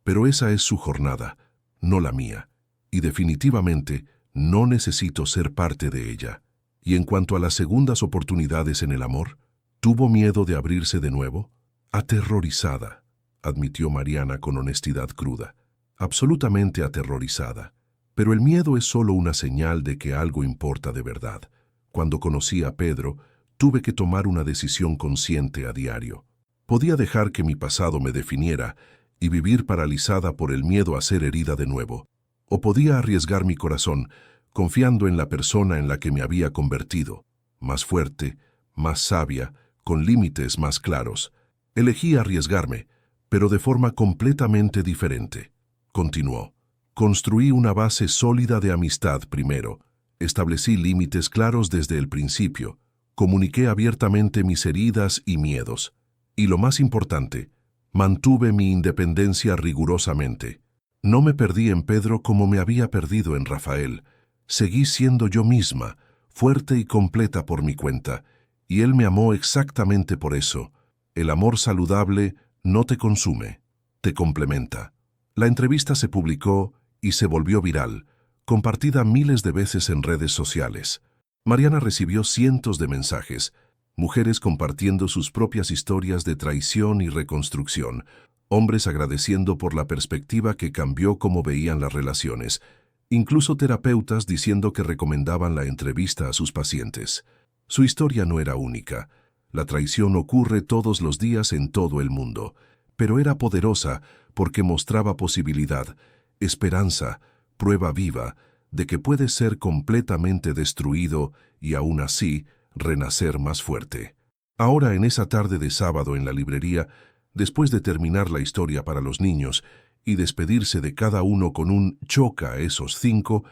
pero esa es su jornada, no la mía, y definitivamente no necesito ser parte de ella. Y en cuanto a las segundas oportunidades en el amor, ¿tuvo miedo de abrirse de nuevo? Aterrorizada, admitió Mariana con honestidad cruda. Absolutamente aterrorizada. Pero el miedo es solo una señal de que algo importa de verdad. Cuando conocí a Pedro, tuve que tomar una decisión consciente a diario. Podía dejar que mi pasado me definiera y vivir paralizada por el miedo a ser herida de nuevo. O podía arriesgar mi corazón, confiando en la persona en la que me había convertido, más fuerte, más sabia, con límites más claros. Elegí arriesgarme, pero de forma completamente diferente. Continuó. Construí una base sólida de amistad primero. Establecí límites claros desde el principio. Comuniqué abiertamente mis heridas y miedos. Y lo más importante, mantuve mi independencia rigurosamente. No me perdí en Pedro como me había perdido en Rafael. Seguí siendo yo misma, fuerte y completa por mi cuenta, y él me amó exactamente por eso. El amor saludable no te consume, te complementa. La entrevista se publicó y se volvió viral, compartida miles de veces en redes sociales. Mariana recibió cientos de mensajes, mujeres compartiendo sus propias historias de traición y reconstrucción, hombres agradeciendo por la perspectiva que cambió cómo veían las relaciones, incluso terapeutas diciendo que recomendaban la entrevista a sus pacientes. Su historia no era única. La traición ocurre todos los días en todo el mundo, pero era poderosa porque mostraba posibilidad, esperanza, prueba viva de que puede ser completamente destruido y aún así renacer más fuerte. Ahora, en esa tarde de sábado en la librería, después de terminar la historia para los niños y despedirse de cada uno con un choca a esos 5,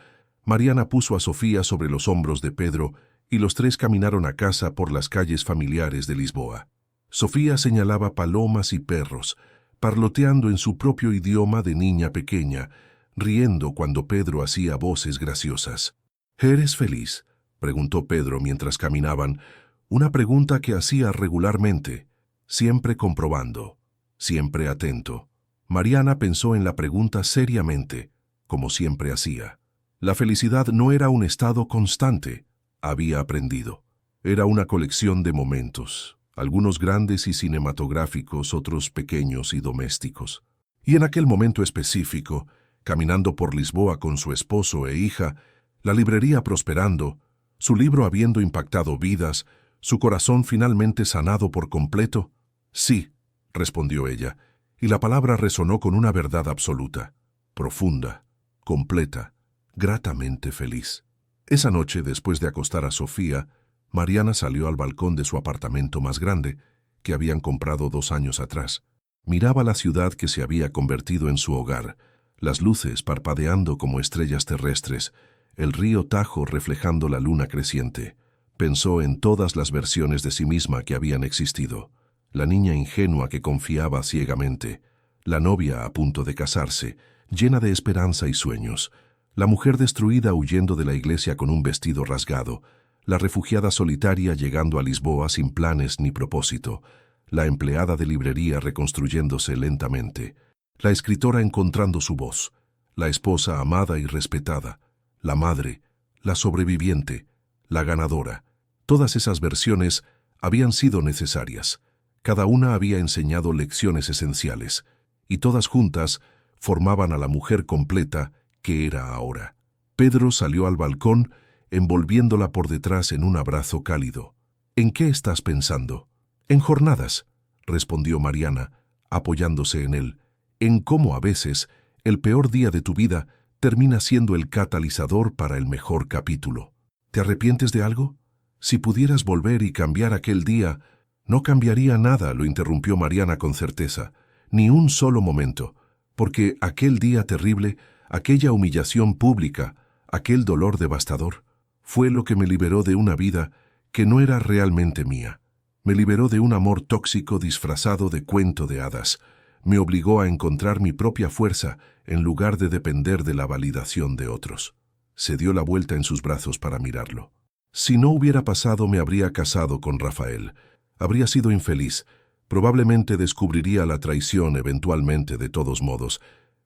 Mariana puso a Sofía sobre los hombros de Pedro y los tres caminaron a casa por las calles familiares de Lisboa. Sofía señalaba palomas y perros, parloteando en su propio idioma de niña pequeña, riendo cuando Pedro hacía voces graciosas. ¿Eres feliz?, preguntó Pedro mientras caminaban, una pregunta que hacía regularmente, siempre comprobando, siempre atento. Mariana pensó en la pregunta seriamente, como siempre hacía. La felicidad no era un estado constante, había aprendido. Era una colección de momentos, algunos grandes y cinematográficos, otros pequeños y domésticos. Y en aquel momento específico, caminando por Lisboa con su esposo e hija, la librería prosperando, su libro habiendo impactado vidas, su corazón finalmente sanado por completo. Sí, respondió ella, y la palabra resonó con una verdad absoluta, profunda, completa, gratamente feliz. Esa noche, después de acostar a Sofía, Mariana salió al balcón de su apartamento más grande, que habían comprado 2 años atrás. Miraba la ciudad que se había convertido en su hogar, las luces parpadeando como estrellas terrestres, el río Tajo reflejando la luna creciente. Pensó en todas las versiones de sí misma que habían existido. La niña ingenua que confiaba ciegamente, la novia a punto de casarse, llena de esperanza y sueños, la mujer destruida huyendo de la iglesia con un vestido rasgado, la refugiada solitaria llegando a Lisboa sin planes ni propósito, la empleada de librería reconstruyéndose lentamente, la escritora encontrando su voz, la esposa amada y respetada, la madre, la sobreviviente, la ganadora. Todas esas versiones habían sido necesarias. Cada una había enseñado lecciones esenciales, y todas juntas formaban a la mujer completa que era ahora. Pedro salió al balcón, envolviéndola por detrás en un abrazo cálido. ¿En qué estás pensando? En jornadas, respondió Mariana, apoyándose en él, en cómo a veces el peor día de tu vida termina siendo el catalizador para el mejor capítulo. ¿Te arrepientes de algo? Si pudieras volver y cambiar aquel día, no cambiaría nada, lo interrumpió Mariana con certeza, ni un solo momento, porque aquel día terrible, aquella humillación pública, aquel dolor devastador, fue lo que me liberó de una vida que no era realmente mía. Me liberó de un amor tóxico disfrazado de cuento de hadas. Me obligó a encontrar mi propia fuerza en lugar de depender de la validación de otros. Se dio la vuelta en sus brazos para mirarlo. Si no hubiera pasado, me habría casado con Rafael. Habría sido infeliz. Probablemente descubriría la traición eventualmente de todos modos,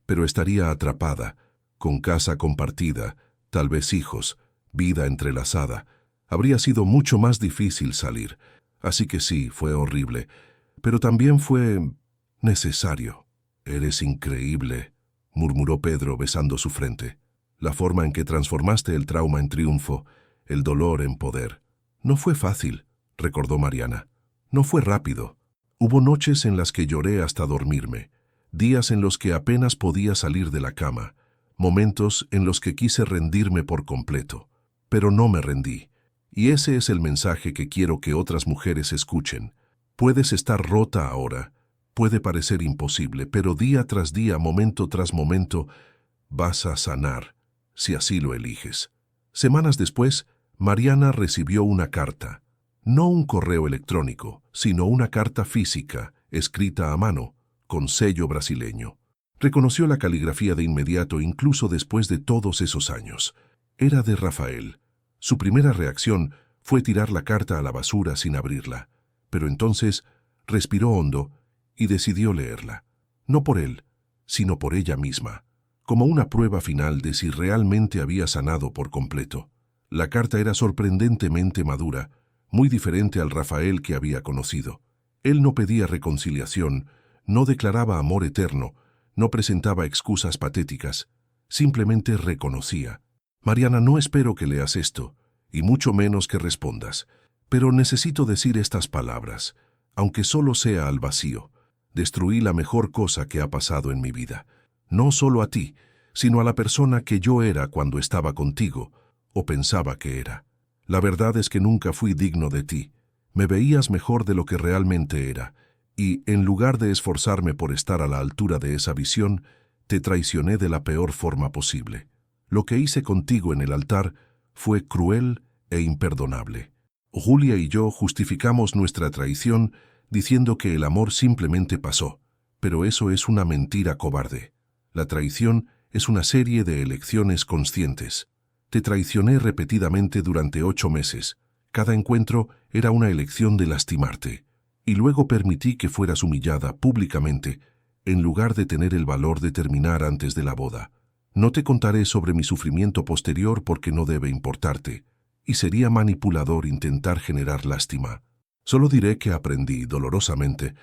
pero estaría atrapada, con casa compartida, tal vez hijos, vida entrelazada. Habría sido mucho más difícil salir. Así que sí, fue horrible, pero también fue necesario. Eres increíble, murmuró Pedro besando su frente. la forma en que transformaste el trauma en triunfo, el dolor en poder. No fue fácil, recordó Mariana. No fue rápido. Hubo noches en las que lloré hasta dormirme, días en los que apenas podía salir de la cama, momentos en los que quise rendirme por completo. Pero no me rendí. Y ese es el mensaje que quiero que otras mujeres escuchen. Puedes estar rota ahora, puede parecer imposible, pero día tras día, momento tras momento, vas a sanar, si así lo eliges. Semanas después, Mariana recibió una carta. No un correo electrónico, sino una carta física, escrita a mano, con sello brasileño. Reconoció la caligrafía de inmediato, incluso después de todos esos años. Era de Rafael. Su primera reacción fue tirar la carta a la basura sin abrirla, pero entonces respiró hondo y decidió leerla. No por él, sino por ella misma, como una prueba final de si realmente había sanado por completo. La carta era sorprendentemente madura, muy diferente al Rafael que había conocido. Él no pedía reconciliación, no declaraba amor eterno, no presentaba excusas patéticas, simplemente reconocía. Mariana, no espero que leas esto, y mucho menos que respondas, pero necesito decir estas palabras, aunque solo sea al vacío. Destruí la mejor cosa que ha pasado en mi vida, no solo a ti, sino a la persona que yo era cuando estaba contigo, o pensaba que era. La verdad es que nunca fui digno de ti. Me veías mejor de lo que realmente era, y, en lugar de esforzarme por estar a la altura de esa visión, te traicioné de la peor forma posible. Lo que hice contigo en el altar fue cruel e imperdonable. Julia y yo justificamos nuestra traición diciendo que el amor simplemente pasó, pero eso es una mentira cobarde. La traición es una serie de elecciones conscientes. Te traicioné repetidamente durante 8 meses. Cada encuentro era una elección de lastimarte. Y luego permití que fueras humillada públicamente, en lugar de tener el valor de terminar antes de la boda. No te contaré sobre mi sufrimiento posterior porque no debe importarte, y sería manipulador intentar generar lástima. Solo diré que aprendí, dolorosamente,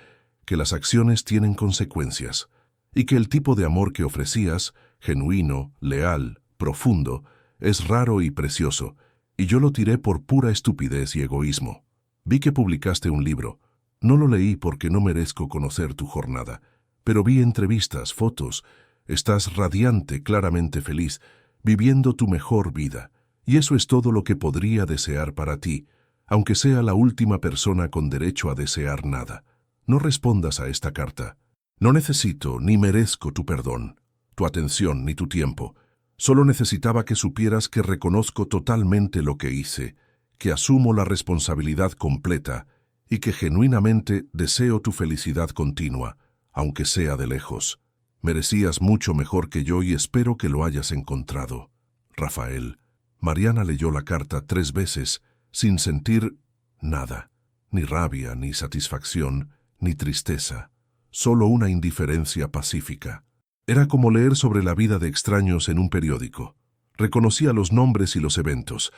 que las acciones tienen consecuencias, y que el tipo de amor que ofrecías, genuino, leal, profundo, es raro y precioso, y yo lo tiré por pura estupidez y egoísmo. Vi que publicaste un libro. No lo leí porque no merezco conocer tu jornada, pero vi entrevistas, fotos. Estás radiante, claramente feliz, viviendo tu mejor vida, y eso es todo lo que podría desear para ti, aunque sea la última persona con derecho a desear nada. No respondas a esta carta. No necesito ni merezco tu perdón, tu atención ni tu tiempo. Solo necesitaba que supieras que reconozco totalmente lo que hice, que asumo la responsabilidad completa y que genuinamente deseo tu felicidad continua, aunque sea de lejos. Merecías mucho mejor que yo y espero que lo hayas encontrado. Rafael. Mariana leyó la carta 3 veces, sin sentir nada, ni rabia, ni satisfacción, ni tristeza, solo una indiferencia pacífica. Era como leer sobre la vida de extraños en un periódico. Reconocía los nombres y los eventos,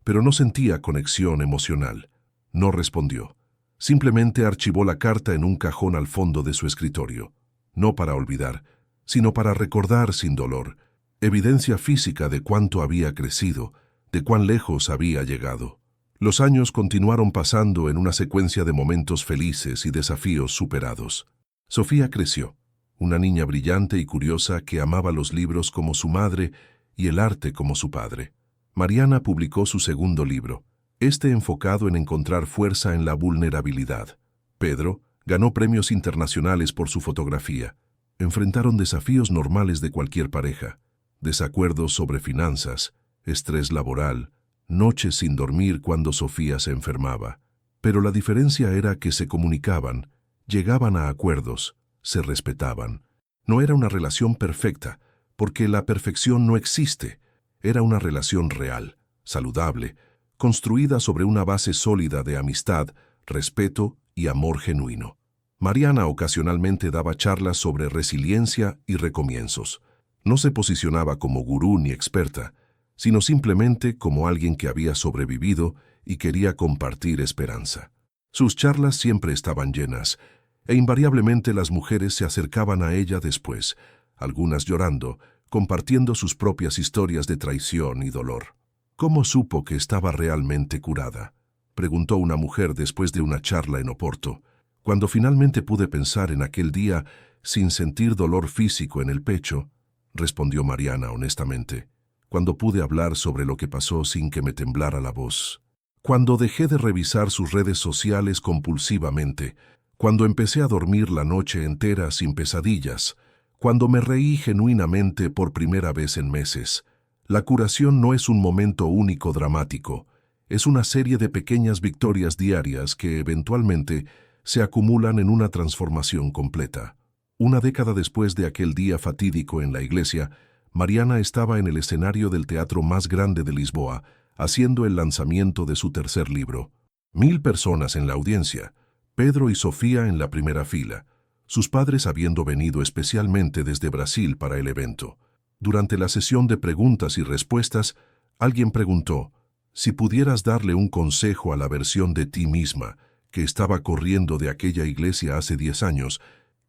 pero no sentía conexión emocional. No respondió. Simplemente archivó la carta en un cajón al fondo de su escritorio. No para olvidar, sino para recordar sin dolor, evidencia física de cuánto había crecido, de cuán lejos había llegado. Los años continuaron pasando en una secuencia de momentos felices y desafíos superados. Sofía creció, una niña brillante y curiosa que amaba los libros como su madre y el arte como su padre. Mariana publicó su segundo libro, enfocado en encontrar fuerza en la vulnerabilidad. Pedro ganó premios internacionales por su fotografía. Enfrentaron desafíos normales de cualquier pareja, desacuerdos sobre finanzas, estrés laboral, noches sin dormir cuando Sofía se enfermaba. Pero la diferencia era que se comunicaban, llegaban a acuerdos, se respetaban. No era una relación perfecta, porque la perfección no existe. Era una relación real, saludable, construida sobre una base sólida de amistad, respeto y amor genuino. Mariana ocasionalmente daba charlas sobre resiliencia y recomienzos. No se posicionaba como gurú ni experta, sino simplemente como alguien que había sobrevivido y quería compartir esperanza. Sus charlas siempre estaban llenas, e invariablemente las mujeres se acercaban a ella después, algunas llorando, compartiendo sus propias historias de traición y dolor. ¿Cómo supo que estaba realmente curada?, preguntó una mujer después de una charla en Oporto. Cuando finalmente pude pensar en aquel día sin sentir dolor físico en el pecho, respondió Mariana honestamente. Cuando pude hablar sobre lo que pasó sin que me temblara la voz. Cuando dejé de revisar sus redes sociales compulsivamente. Cuando empecé a dormir la noche entera sin pesadillas. Cuando me reí genuinamente por primera vez en meses. La curación no es un momento único dramático. Es una serie de pequeñas victorias diarias que eventualmente se acumulan en una transformación completa. Una década después de aquel día fatídico en la iglesia, Mariana estaba en el escenario del teatro más grande de Lisboa, haciendo el lanzamiento de su tercer libro. 1000 personas en la audiencia, Pedro y Sofía en la primera fila, sus padres habiendo venido especialmente desde Brasil para el evento. Durante la sesión de preguntas y respuestas, alguien preguntó: si pudieras darle un consejo a la versión de ti misma que estaba corriendo de aquella iglesia hace 10 años,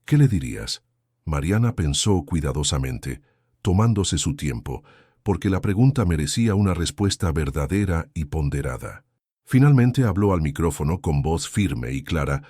¿qué le dirías? Mariana pensó cuidadosamente, tomándose su tiempo, porque la pregunta merecía una respuesta verdadera y ponderada. Finalmente habló al micrófono con voz firme y clara.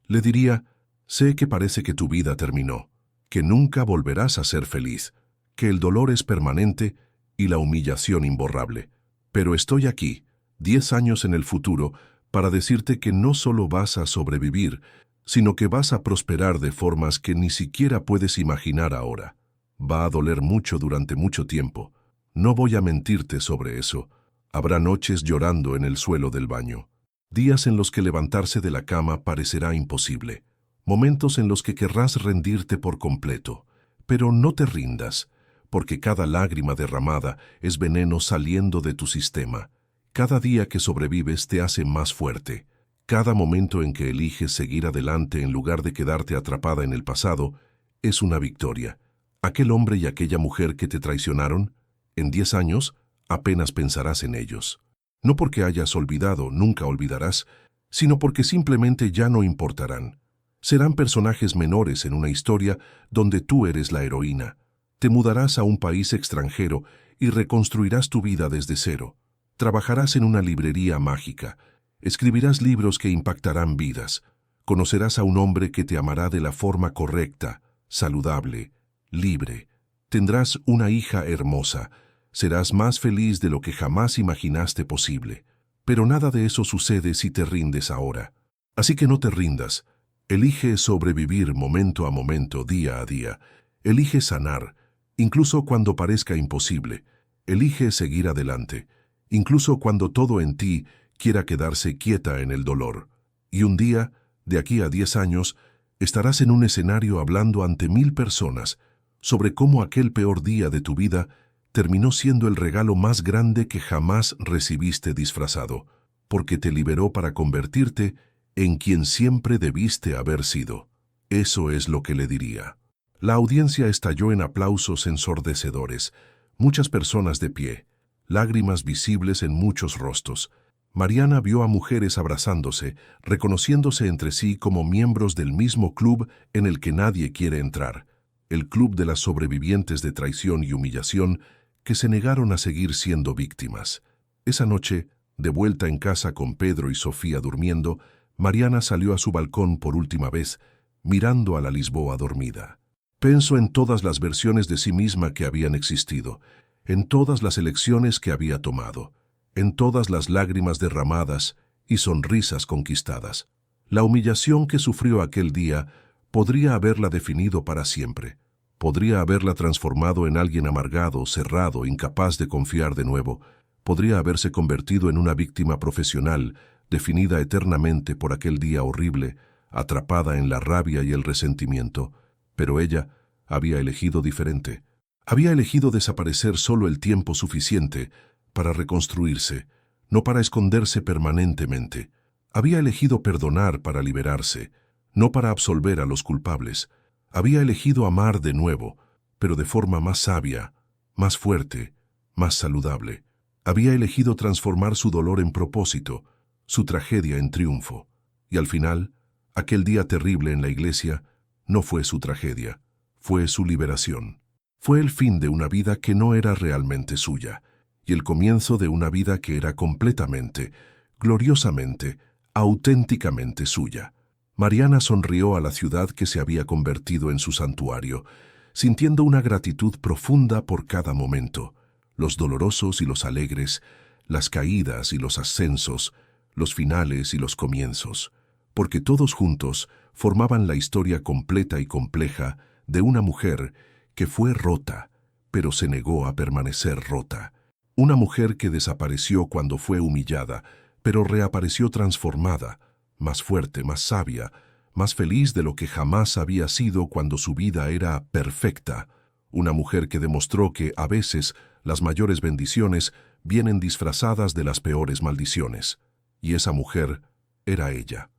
Le diría: sé que parece que tu vida terminó, que nunca volverás a ser feliz, que el dolor es permanente y la humillación imborrable. Pero estoy aquí, 10 años en el futuro, para decirte que no solo vas a sobrevivir, sino que vas a prosperar de formas que ni siquiera puedes imaginar ahora. Va a doler mucho durante mucho tiempo. No voy a mentirte sobre eso. Habrá noches llorando en el suelo del baño. Días en los que levantarse de la cama parecerá imposible. Momentos en los que querrás rendirte por completo. Pero no te rindas, porque cada lágrima derramada es veneno saliendo de tu sistema. Cada día que sobrevives te hace más fuerte. Cada momento en que eliges seguir adelante en lugar de quedarte atrapada en el pasado es una victoria. Aquel hombre y aquella mujer que te traicionaron, en 10 años apenas pensarás en ellos. No porque hayas olvidado, nunca olvidarás, sino porque simplemente ya no importarán. Serán personajes menores en una historia donde tú eres la heroína. Te mudarás a un país extranjero y reconstruirás tu vida desde cero. Trabajarás en una librería mágica. Escribirás libros que impactarán vidas. Conocerás a un hombre que te amará de la forma correcta, saludable, libre. Tendrás una hija hermosa. Serás más feliz de lo que jamás imaginaste posible. Pero nada de eso sucede si te rindes ahora. Así que no te rindas. Elige sobrevivir momento a momento, día a día. Elige sanar, incluso cuando parezca imposible. Elige seguir adelante, incluso cuando todo en ti quiera quedarse quieta en el dolor. Y un día, de aquí a 10 años, estarás en un escenario hablando ante 1000 personas sobre cómo aquel peor día de tu vida terminó siendo el regalo más grande que jamás recibiste disfrazado, porque te liberó para convertirte en quien siempre debiste haber sido. Eso es lo que le diría. La audiencia estalló en aplausos ensordecedores, muchas personas de pie, lágrimas visibles en muchos rostros. Mariana vio a mujeres abrazándose, reconociéndose entre sí como miembros del mismo club en el que nadie quiere entrar, el club de las sobrevivientes de traición y humillación que se negaron a seguir siendo víctimas. Esa noche, de vuelta en casa con Pedro y Sofía durmiendo, Mariana salió a su balcón por última vez, mirando a la Lisboa dormida. Pensó en todas las versiones de sí misma que habían existido, en todas las elecciones que había tomado, en todas las lágrimas derramadas y sonrisas conquistadas. La humillación que sufrió aquel día podría haberla definido para siempre. Podría haberla transformado en alguien amargado, cerrado, incapaz de confiar de nuevo. Podría haberse convertido en una víctima profesional, definida eternamente por aquel día horrible, atrapada en la rabia y el resentimiento. Pero ella había elegido diferente. Había elegido desaparecer solo el tiempo suficiente para reconstruirse, no para esconderse permanentemente. Había elegido perdonar para liberarse, no para absolver a los culpables. Había elegido amar de nuevo, pero de forma más sabia, más fuerte, más saludable. Había elegido transformar su dolor en propósito, su tragedia en triunfo. Y al final, aquel día terrible en la iglesia no fue su tragedia, fue su liberación. Fue el fin de una vida que no era realmente suya, y el comienzo de una vida que era completamente, gloriosamente, auténticamente suya. Mariana sonrió a la ciudad que se había convertido en su santuario, sintiendo una gratitud profunda por cada momento, los dolorosos y los alegres, las caídas y los ascensos, los finales y los comienzos, porque todos juntos formaban la historia completa y compleja de una mujer que fue rota, pero se negó a permanecer rota. Una mujer que desapareció cuando fue humillada, pero reapareció transformada, más fuerte, más sabia, más feliz de lo que jamás había sido cuando su vida era perfecta. Una mujer que demostró que, a veces, las mayores bendiciones vienen disfrazadas de las peores maldiciones. Y esa mujer era ella.